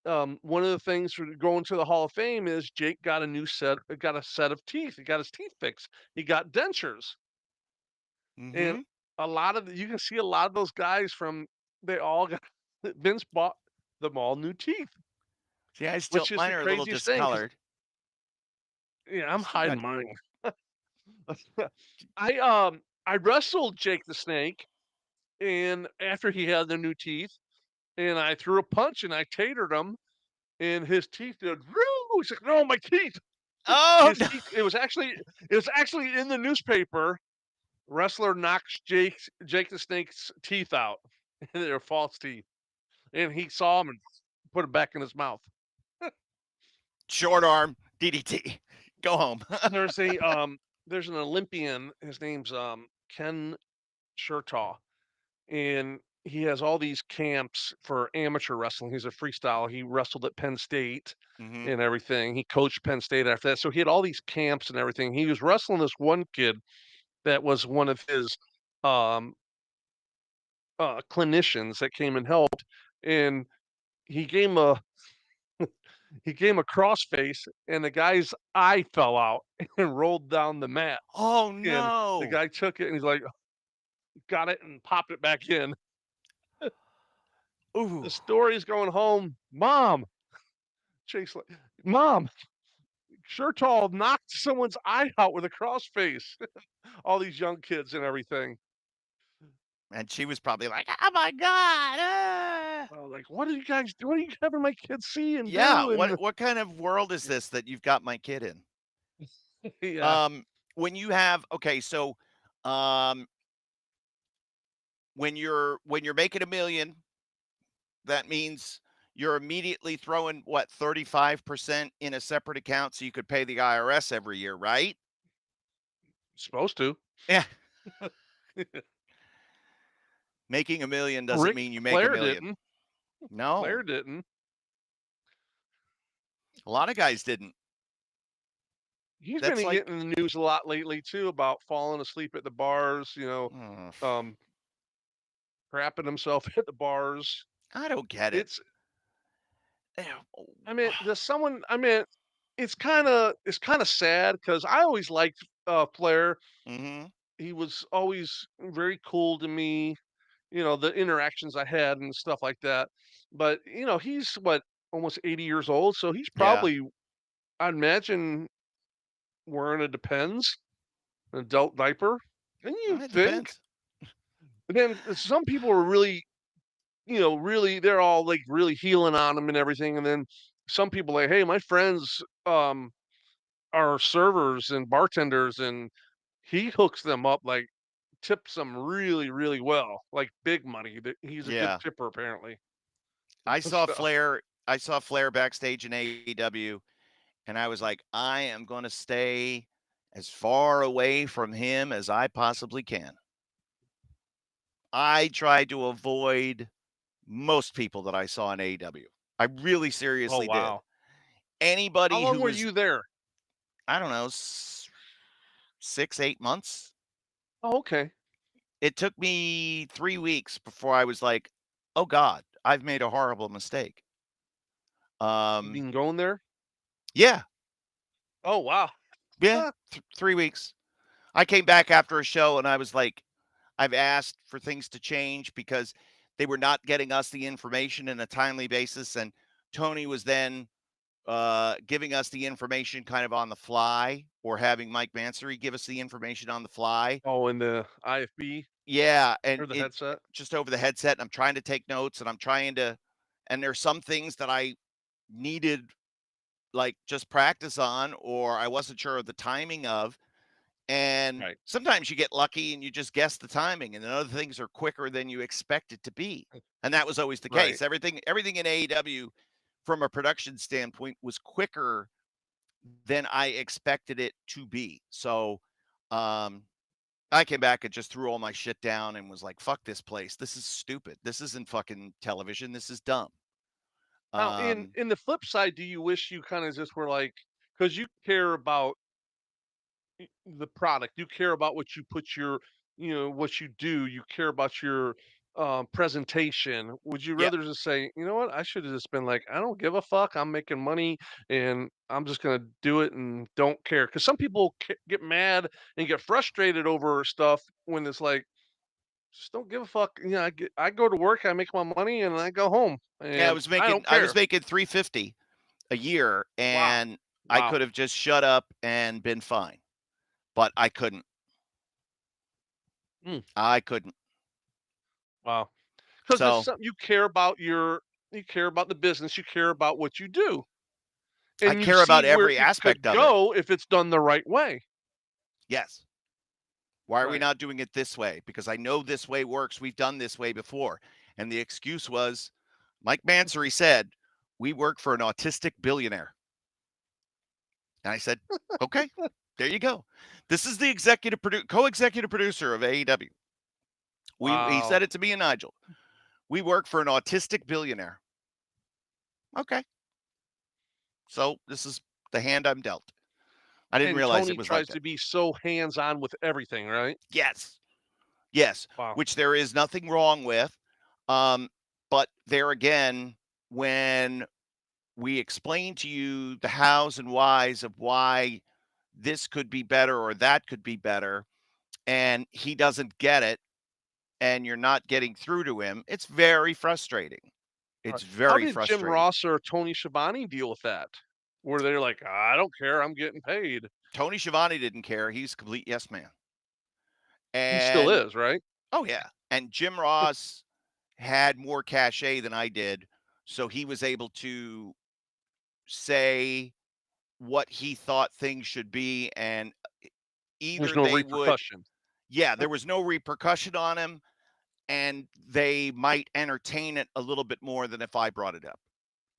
One of the things for going to the Hall of Fame is Jake got a set of teeth. He got his teeth fixed. He got dentures, and Mm-hmm. you can see a lot of those guys from they all got Vince bought them all new teeth, See, which is mine the are a little craziest thing because discolored. yeah, I'm Still hiding got mine. I wrestled Jake the Snake, and after he had the new teeth, and I threw a punch and I tatered him, and his teeth did. Woo! He's like, "No, my teeth!" Oh His no. teeth. It was actually in the newspaper. Wrestler knocks Jake the Snake's teeth out. They're false teeth, and he saw them and put them back in his mouth. Short arm DDT. Go home. There's a there's an Olympian. His name's Ken Chertaw, and he has all these camps for amateur wrestling. He's a freestyle. He wrestled at Penn State Mm-hmm. and everything. He coached Penn State after that. So he had all these camps and everything. He was wrestling this one kid that was one of his um, clinicians that came and helped, and he gave him a crossface, and the guy's eye fell out and rolled down the mat. Oh And the no. guy took it and he's like, got it and popped it back in. Ooh. The story's going home. Mom, Chase, like, Mom, Chertal knocked someone's eye out with a crossface. All these young kids and everything. And she was probably like, "Oh my god!" Like, what are you guys? What are you having my kids see and Yeah. do? And What kind of world is this that you've got my kid in? yeah, When you have okay, so um, when you're making a million, that means you're immediately throwing what 35% in a separate account so you could pay the IRS every year, right? supposed to. Yeah. Making a million doesn't Rick mean you make a Flair million. didn't. No, Flair didn't. a lot of guys didn't. He's been That's like, getting in the news a lot lately too about falling asleep at the bars. ugh, Um, crapping himself at the bars. I don't get it. It's. Ew. I mean, there's someone. I mean, it's kind of sad because I always liked Flair. Mhm. He was always very cool to me. The interactions I had and stuff like that. But he's what, almost 80 years old, so he's Yeah, probably, I'd imagine, wearing a Depends, an adult diaper. And you it think, depends. but then some people are really, they're all like really healing on him and everything. And then some people like, hey, my friends are servers and bartenders, and he hooks them up, like tips them really, really well, like big money. He's a good Yeah. tipper apparently. I saw So, Flair I saw Flair backstage in AEW and I was like, "I am going to stay as far away from him as I possibly can." I tried to avoid most people that I saw in AEW. I really oh seriously did. wow. How Anybody long who were was, you there? I don't know, 6, 8 months. Oh, okay. It took me 3 weeks before I was like, "Oh god, I've made a horrible mistake." You Um, been going there? yeah, Oh, wow. Yeah, 3 weeks. I came back after a show and I was like, I've asked for things to change because they were not getting us the information in a timely basis. And Tony was then giving us the information kind of on the fly, or having Mike Mansory give us the information on the fly. Oh, in the IFB Yeah, and or the it headset? just over the headset. And I'm trying to take notes, and I'm trying to, and there's some things that I needed like just practice on, or I wasn't sure of the timing of. And Right. sometimes you get lucky and you just guess the timing, and then other things are quicker than you expect it to be. And that was always the Right. case. Everything in AEW from a production standpoint was quicker than I expected it to be. So um I came back and just threw all my shit down and was like, fuck this place. This is stupid. This isn't fucking television. This is dumb. Now, Um in the flip side, do you wish you kinda just were like, because you care about the product, you care about what you put your what you do, you care about your, presentation. Would you yeah. rather just say, "You know what? I should have just been like, I don't give a fuck. I'm making money and I'm just gonna do it and don't care." Because some people get mad and get frustrated over stuff when it's like, just don't give a fuck. I go to work, I make my money, and I go home, Yeah, and I don't I was care. making 350 a year, Wow. and I Wow. could have just shut up and been fine, but I couldn't. Mm, I couldn't. wow. Because it's So something you care about the business, you care about what you do, I and you care about see where every it aspect could of it. go if it's done the right way. Yes. Why are we Right. not doing it this way? Because I know this way works. We've done this way before. And the excuse was Mike Mansory said, we work for an autistic billionaire. And I said, okay, there you go. This is the co-executive producer of AEW. He Wow. said it to me and Nigel. We work for an autistic billionaire. Okay. So this is the hand I'm dealt. I didn't And realize it Tony was like tries that. to be so hands-on with everything, right? Yes. Yes. Wow. Which there is nothing wrong with. Um, but there again, when we explain to you the hows and whys of why this could be better or that could be better, and he doesn't get it, and you're not getting through to him, it's very frustrating. It's Right. How very did Jim frustrating. Ross or Tony Schiavone deal with that? Where they're like, "I don't care, I'm getting paid." Tony Schiavone didn't care. He's a complete yes man. He still And is, right? oh yeah. And Jim Ross had more cachet than I did. So he was able to say what he thought things should be. And There's either no they would, repercussion. yeah, there was no repercussion on him, and they might entertain it a little bit more than if I brought it up,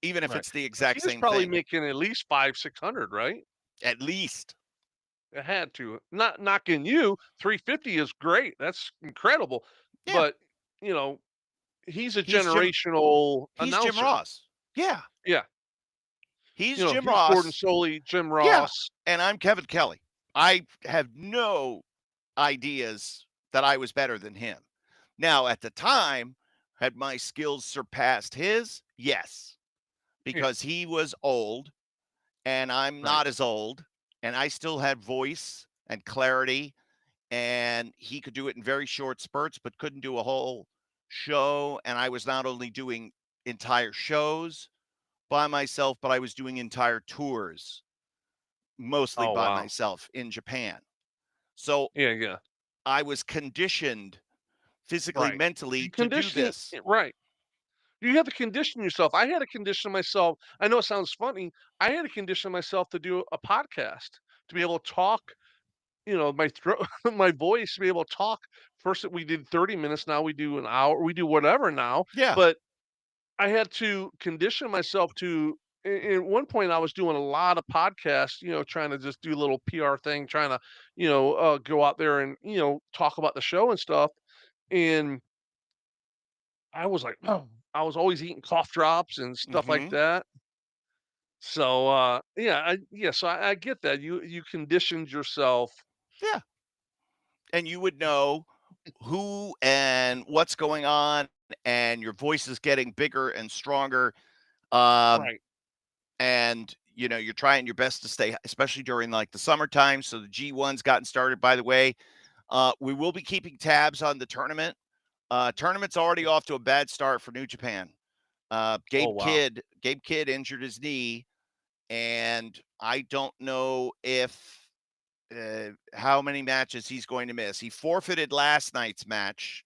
even if Right. it's the Because he exact was same probably thing, making at least 5, 600, right? at least. It had to. Not knocking you, 350 is great, that's incredible, Yeah, but, you know, he's a he's Jim. generational He's Jim announcer. Ross. Yeah, Yeah. he's Jim He's Gordon Ross. Solie, Jim Yeah, Ross. and I'm Kevin Kelly. I have no ideas that I was better than him. Now, at the time, had my skills surpassed his? Yes, Yeah, because he was old and I'm right. not as old, and I still had voice and clarity, and he could do it in very short spurts, but couldn't do a whole show. And I was not only doing entire shows by myself, but I was doing entire tours, mostly Oh, by wow. myself in Japan. So Yeah, yeah, I was conditioned physically, right. mentally You to do conditioning this. right. You have to condition yourself. I had to condition myself. I know it sounds funny. I had to condition myself to do a podcast, to be able to talk, my throat, my voice, to be able to talk. First, we did 30 minutes. Now we do an hour. We do whatever now. Yeah. But I had to condition myself to. At one point, I was doing a lot of podcasts, trying to just do a little PR thing, trying to, go out there and, talk about the show and stuff. And I was like, oh, I was always eating cough drops and stuff like Hmm. that. So, so I get that. You conditioned yourself. Yeah. And you would know who and what's going on, and your voice is getting bigger and stronger. Um, Right. and you're trying your best to stay, especially during like the summertime. So the G1's gotten started, by the way. We will be keeping tabs on the tournament. Tournament's already off to a bad start for New Japan. Oh, wow. Gabe Kidd injured his knee, and I don't know if how many matches he's going to miss. He forfeited last night's match,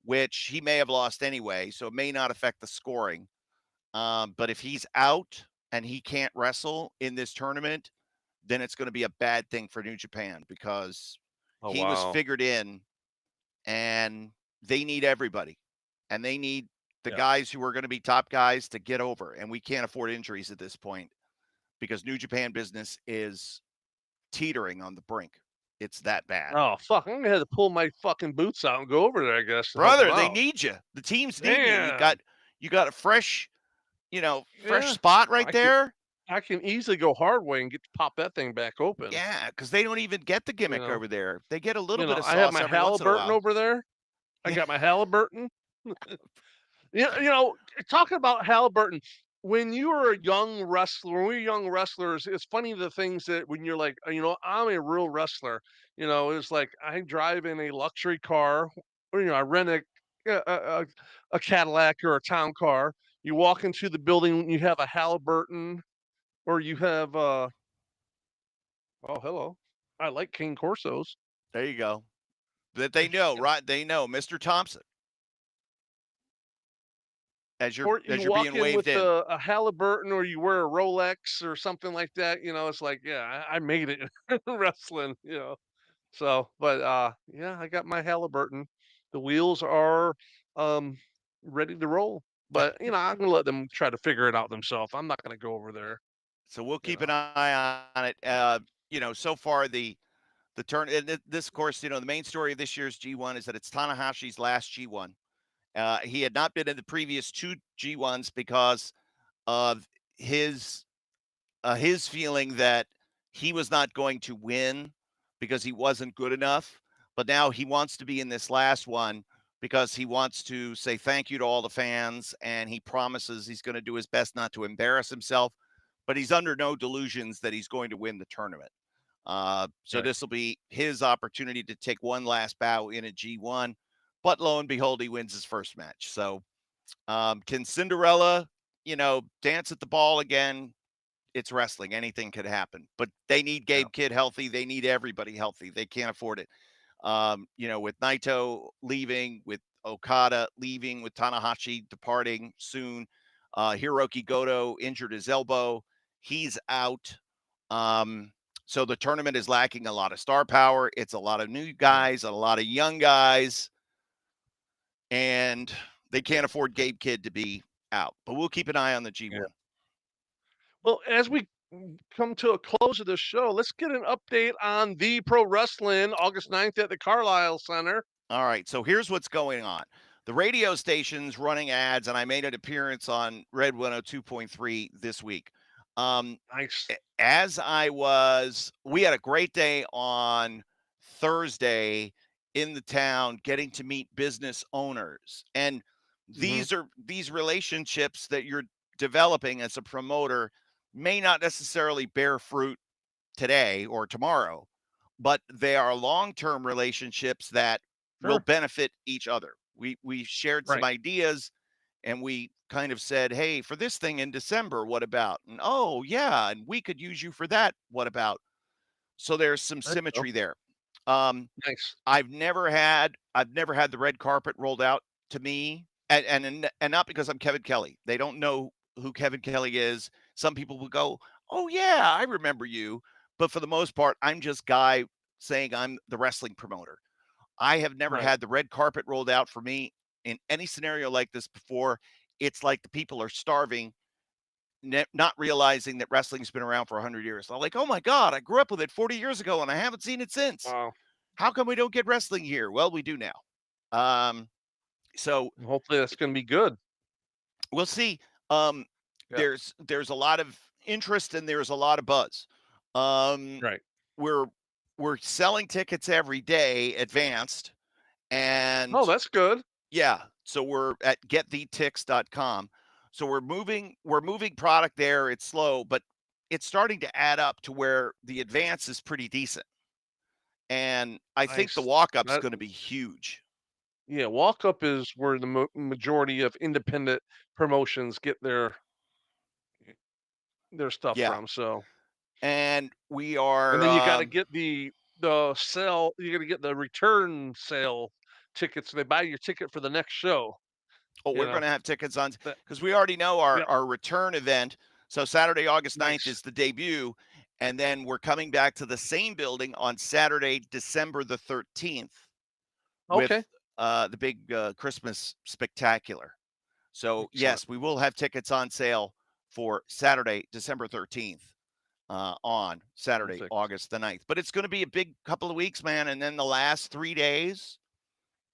which he may have lost anyway, so it may not affect the scoring. But if he's out and he can't wrestle in this tournament, then it's going to be a bad thing for New Japan because Oh, he was wow. figured in, and they need everybody, and they need the Yeah. guys who are going to be top guys to get over, and we can't afford injuries at this point because New Japan business is teetering on the brink. It's that bad. Oh, fuck. I'm gonna have to pull my fucking boots out and go over there, I guess, to help them Brother, they out. need you. The teams need you. You Man. got a fresh, fresh Yeah. spot right I can there. I can easily go hard way and get to pop that thing back open. Yeah, because they don't even get the You gimmick know. over there. They get a little bit of I have sauce my every once in a Halliburton while. over there. I Yeah. got my Halliburton. Talking about Halliburton, when you were a young wrestler, when we were young wrestlers, it's funny the things that when you're like, I'm a real wrestler. It's like I drive in a luxury car, or I rent a Cadillac or a town car. You walk into the building, you have a Halliburton, or you have oh, hello, I like King Corsos. There you go. That they know, right? They know Mr. Thompson Or as you you're walk being in waved with in. a Halliburton, or you wear a Rolex or something like that, it's like, yeah, I made it in wrestling. So, but, yeah, I got my Halliburton. The wheels are, um, ready to roll, but, I'm gonna let them try to figure it out themselves. I'm not gonna go over there, So we'll you keep an know? eye on it. So far the turn and this, of course, the main story of this year's G1 is that it's Tanahashi's last G1. He had not been in the previous two G1s because of his his feeling that he was not going to win because he wasn't good enough. But now he wants to be in this last one because he wants to say thank you to all the fans, and he promises he's going to do his best not to embarrass himself. But he's under no delusions that he's going to win the tournament. So Right. this will be his opportunity to take one last bow in a G1. But lo and behold, he wins his first match. So can Cinderella, dance at the ball again? It's wrestling. Anything could happen. But they need Yeah. Gabe Kidd healthy. They need everybody healthy. They can't afford it. With Naito leaving, with Okada leaving, with Tanahashi departing soon, Hiroki Goto injured his elbow. He's out. Um, so the tournament is lacking a lot of star power. It's a lot of new Right. guys, a lot of young guys, and they can't afford Gabe Kidd to be out. But we'll keep an eye on the Yeah. G1. Well, as we come to a close of the show, let's get an update on the pro wrestling August 9th at the Carlisle Center. All right. So here's what's going on. The radio station's running ads, and I made an appearance on Red 102.3 this week. Nice. We had a great day on Thursday in the town getting to meet business owners. And Hmm. these relationships that you're developing as a promoter may not necessarily bear fruit today or tomorrow, but they are long-term relationships that will Sure. benefit each other. We shared some Right. ideas, and we kind of said, "Hey, for this thing in December, what about?" And oh yeah, and we could use you for that. What about? So there's some There you go. symmetry there. Um, Nice. I've never had the red carpet rolled out to me, and not because I'm Kevin Kelly. They don't know who Kevin Kelly is. Some people will go, "Oh yeah, I remember you," but for the most part, I'm just guy saying I'm the wrestling promoter. I have never Right. had the red carpet rolled out for me in any scenario like this before. It's like the people are starving, not realizing that wrestling's been around for 100 years. I'm like, oh my God, I grew up with it 40 years ago and I haven't seen it since. Wow. How come we don't get wrestling here? Well, we do now. Um, so Hopefully that's gonna be good. we'll see. Um, Yeah. there's a lot of interest and there's a lot of buzz. Um, Right. we're we're selling tickets every day advanced, Oh, and that's good. yeah, so we're at getthetix.com. So we're moving product there. It's slow, but it's starting to add up to where the advance is pretty decent. And I think the Nice. walk-up's That gonna be huge. Yeah, walk up is where the majority of independent promotions get their stuff Yeah. from. So, And we and are, then you got to get the sell. You got to get the return sale tickets. They buy your ticket for the next show. oh, You we're know gonna have tickets on that. because we already know Yep. our return event. So Saturday, August 9th Nice. is the debut, and then we're coming back to the same building on Saturday, December the 13th with, Okay. the big, Christmas spectacular. So, Excellent. yes, we will have tickets on sale for Saturday, December 13th, on Saturday, Perfect. August the 9th. But it's gonna be a big couple of weeks, man, and then the last 3 days,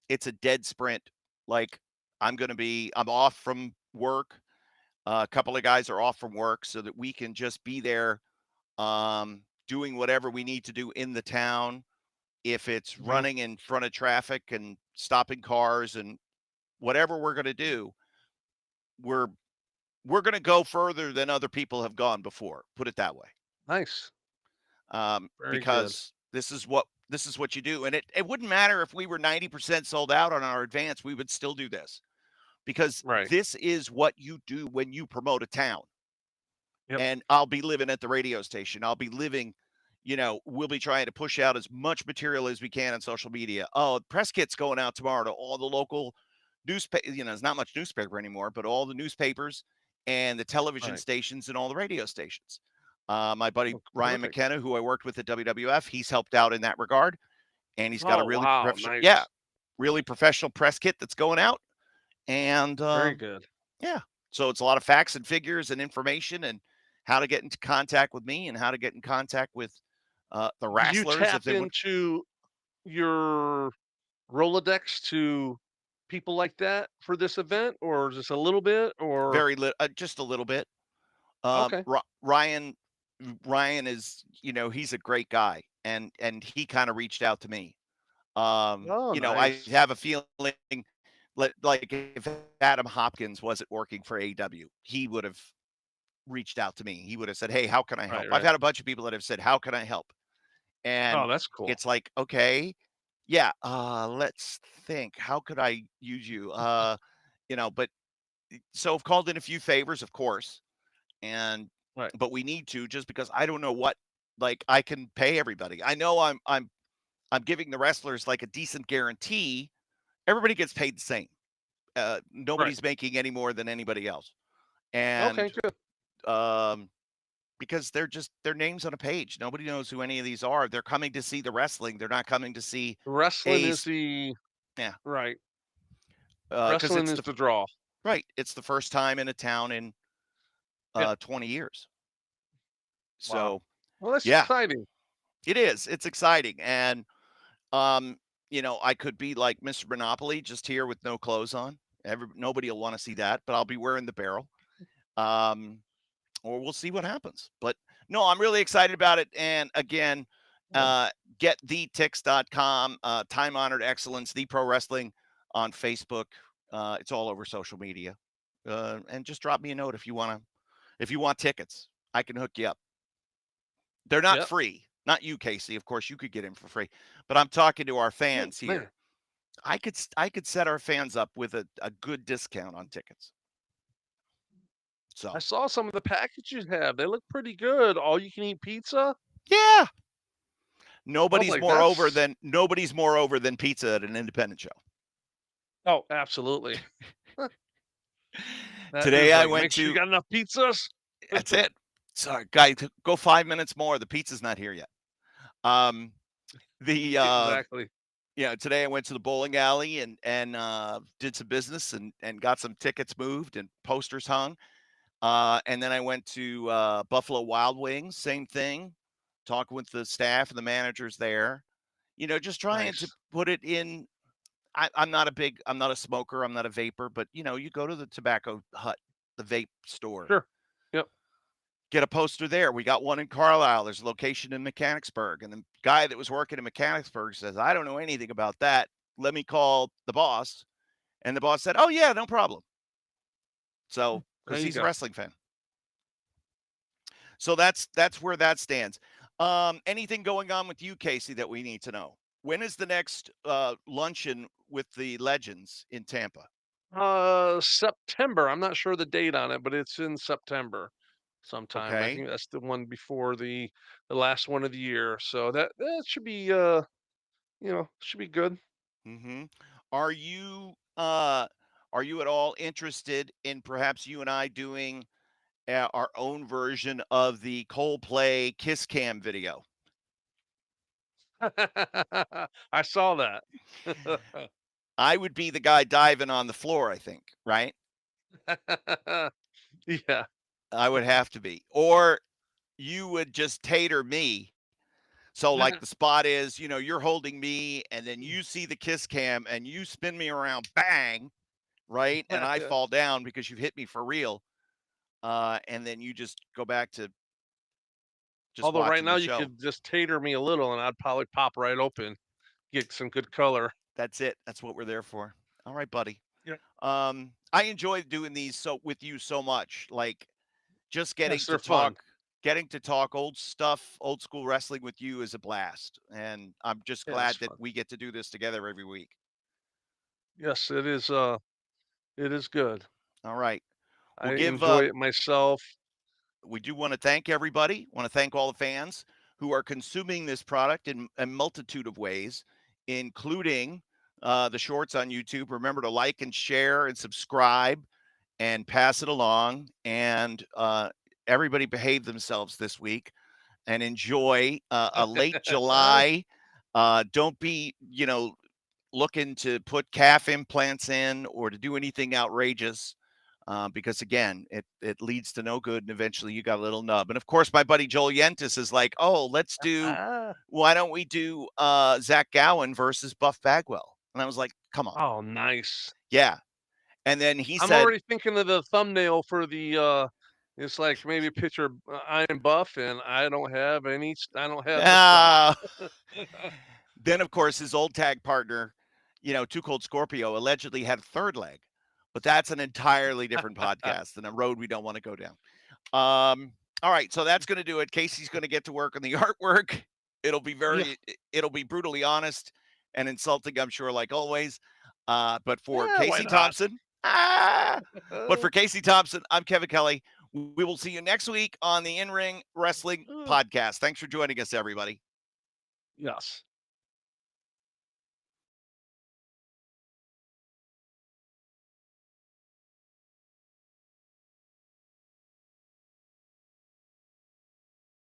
it's a dead sprint. Like, I'm off from work. A couple of guys are off from work so that we can just be there, doing whatever we need to do in the town. If it's Hmm. running in front of traffic and stopping cars and whatever we're gonna do, we're we're gonna go further than other people have gone before, put it that way. Nice. Very good. Because this is what you do. And it wouldn't matter if we were 90% sold out on our advance, we would still do this because Right. this is what you do when you promote a town. Yep. And I'll be living at the radio station. I'll be living, we'll be trying to push out as much material as we can on social media. Oh, press kit's going out tomorrow to all the local newspaper, there's not much newspaper anymore, but all the newspapers and the television Right. stations and all the radio stations. My buddy Oh, Ryan perfect. McKenna, who I worked with at WWF, he's helped out in that regard, and he's got a Oh really wow. professional, yeah, Nice. really professional press kit that's going out, and Very good. yeah. So it's a lot of facts and figures and information and how to get into contact with me and how to get in contact with the Do you wrestlers if tap they would. into your Rolodex to people like that for this event, or just a little bit, or Just a little bit. okay. Ryan is, he's a great guy and he kind of reached out to me. Oh, I nice. have a feeling like if Adam Hopkins wasn't working for AEW, he would have reached out to me. He would have said, "Hey, how can I help?" Right, I've right. had a bunch of people that have said, "How can I help?" Oh, And that's cool. it's like, okay, yeah, let's think. How could I use you? But so I've called in a few favors, of course, and Right, but we need to just because I don't know what like I can pay everybody. I know I'm giving the wrestlers like a decent guarantee. Everybody gets paid the same. right. Nobody's making any more than anybody else. And Okay, good. um because they're just their names on a page. Nobody knows who any of these are. They're coming to see the wrestling. They're not coming to see Wrestling a is the yeah, right. because Wrestling is the draw. it's the first time in a town in Yep. 20 years. Wow. So Well, that's yeah, exciting. it is. It's exciting, and um, I could be like Mr. Monopoly, just here with no clothes on. Nobody will want to see that, but I'll be wearing the barrel. Um, or we'll see what happens. But no, I'm really excited about it. And again, Yeah. uh, getthetix.com, time honored excellence, the pro wrestling on Facebook. It's all over social media. And just drop me a note if you want tickets, I can hook you up. They're not Yep. free. Not you, Casey. Of course, you could get in for free. But I'm talking to our Oh, fans here. man. I could set our fans up with a good discount on tickets. I So saw some of the packages you have. They look pretty good. All you can eat pizza. yeah, I was like, that's nobody's more over than pizza at an independent show. oh, absolutely. That Today is I like, went make sure you to got enough pizzas. That's it. Sorry, guy, go 5 minutes more. The pizza's not here yet. Um, the Exactly. today I went to the bowling alley and did some business and got some tickets moved and posters hung. And then I went to Buffalo Wild Wings, same thing, talking with the staff and the managers there. Just trying to Nice. put it in. I'm not a smoker, I'm not a vapor, but you go to the tobacco hut, the vape store, Sure. Yep. get a poster there. We got one in Carlisle. There's a location in Mechanicsburg. And the guy that was working in Mechanicsburg says, I don't know anything about that. Let me call the boss. And the boss said, oh, yeah, no problem. So, There because you he's a go. wrestling fan. So that's where that stands. Anything going on with you, Casey, that we need to know? When is the next luncheon with the legends in Tampa? September. I'm not sure the date on it, but it's in September sometime. I Okay. think that's the one before the last one of the year. So that should be should be good. Hmm. Are you are you at all interested in perhaps you and I doing our own version of the Coldplay Kiss Cam video? I saw that. I would be the guy diving on the floor, I think, right? Yeah. I would have to be. Or you would just tater me. So like the spot is, you're holding me and then you see the kiss cam and you spin me around, bang, right? And I fall down because you've hit me for real. And then you just go back to just Although right watching now the you show. could just tater me a little and I'd probably pop right open, get some good color. That's it. That's what we're there for. All right, buddy. Yeah. I enjoy doing these so with you so much. Like just Yes, they're fun. getting to talk old stuff, old school wrestling with you is a blast. And I'm just Yeah, it's glad that fun. we get to do this together every week. Yes, it is good. All right. I We'll give enjoy it myself. we do want to thank everybody. Want to thank all the fans who are consuming this product in a multitude of ways, including the shorts on YouTube. Remember to like and share and subscribe and pass it along. And everybody behave themselves this week and enjoy a late July. Don't be, looking to put calf implants in or to do anything outrageous. Because again, it leads to no good, and eventually you got a little nub. And of course, my buddy Joel Yentis is like, "Oh, why don't we do Zach Gowen versus Buff Bagwell?" And I was like, "Come on, Oh, nice. yeah." And then he I'm said, already thinking of the thumbnail for it's like maybe a picture of I am Buff and I don't have the stock. "Ah." Then of course his old tag partner, Too Cold Scorpio, allegedly had a third leg, but that's an entirely different podcast and a road we don't want to go down. All right, so that's going to do it. Casey's going to get to work on the artwork. It'll be Yeah. it'll be brutally honest and insulting, I'm sure, like always. But for Yeah, why Casey not? Thompson, but for Casey Thompson, I'm Kevin Kelly. We will see you next week on the In Ring Wrestling Podcast. Thanks for joining us, everybody. Yes.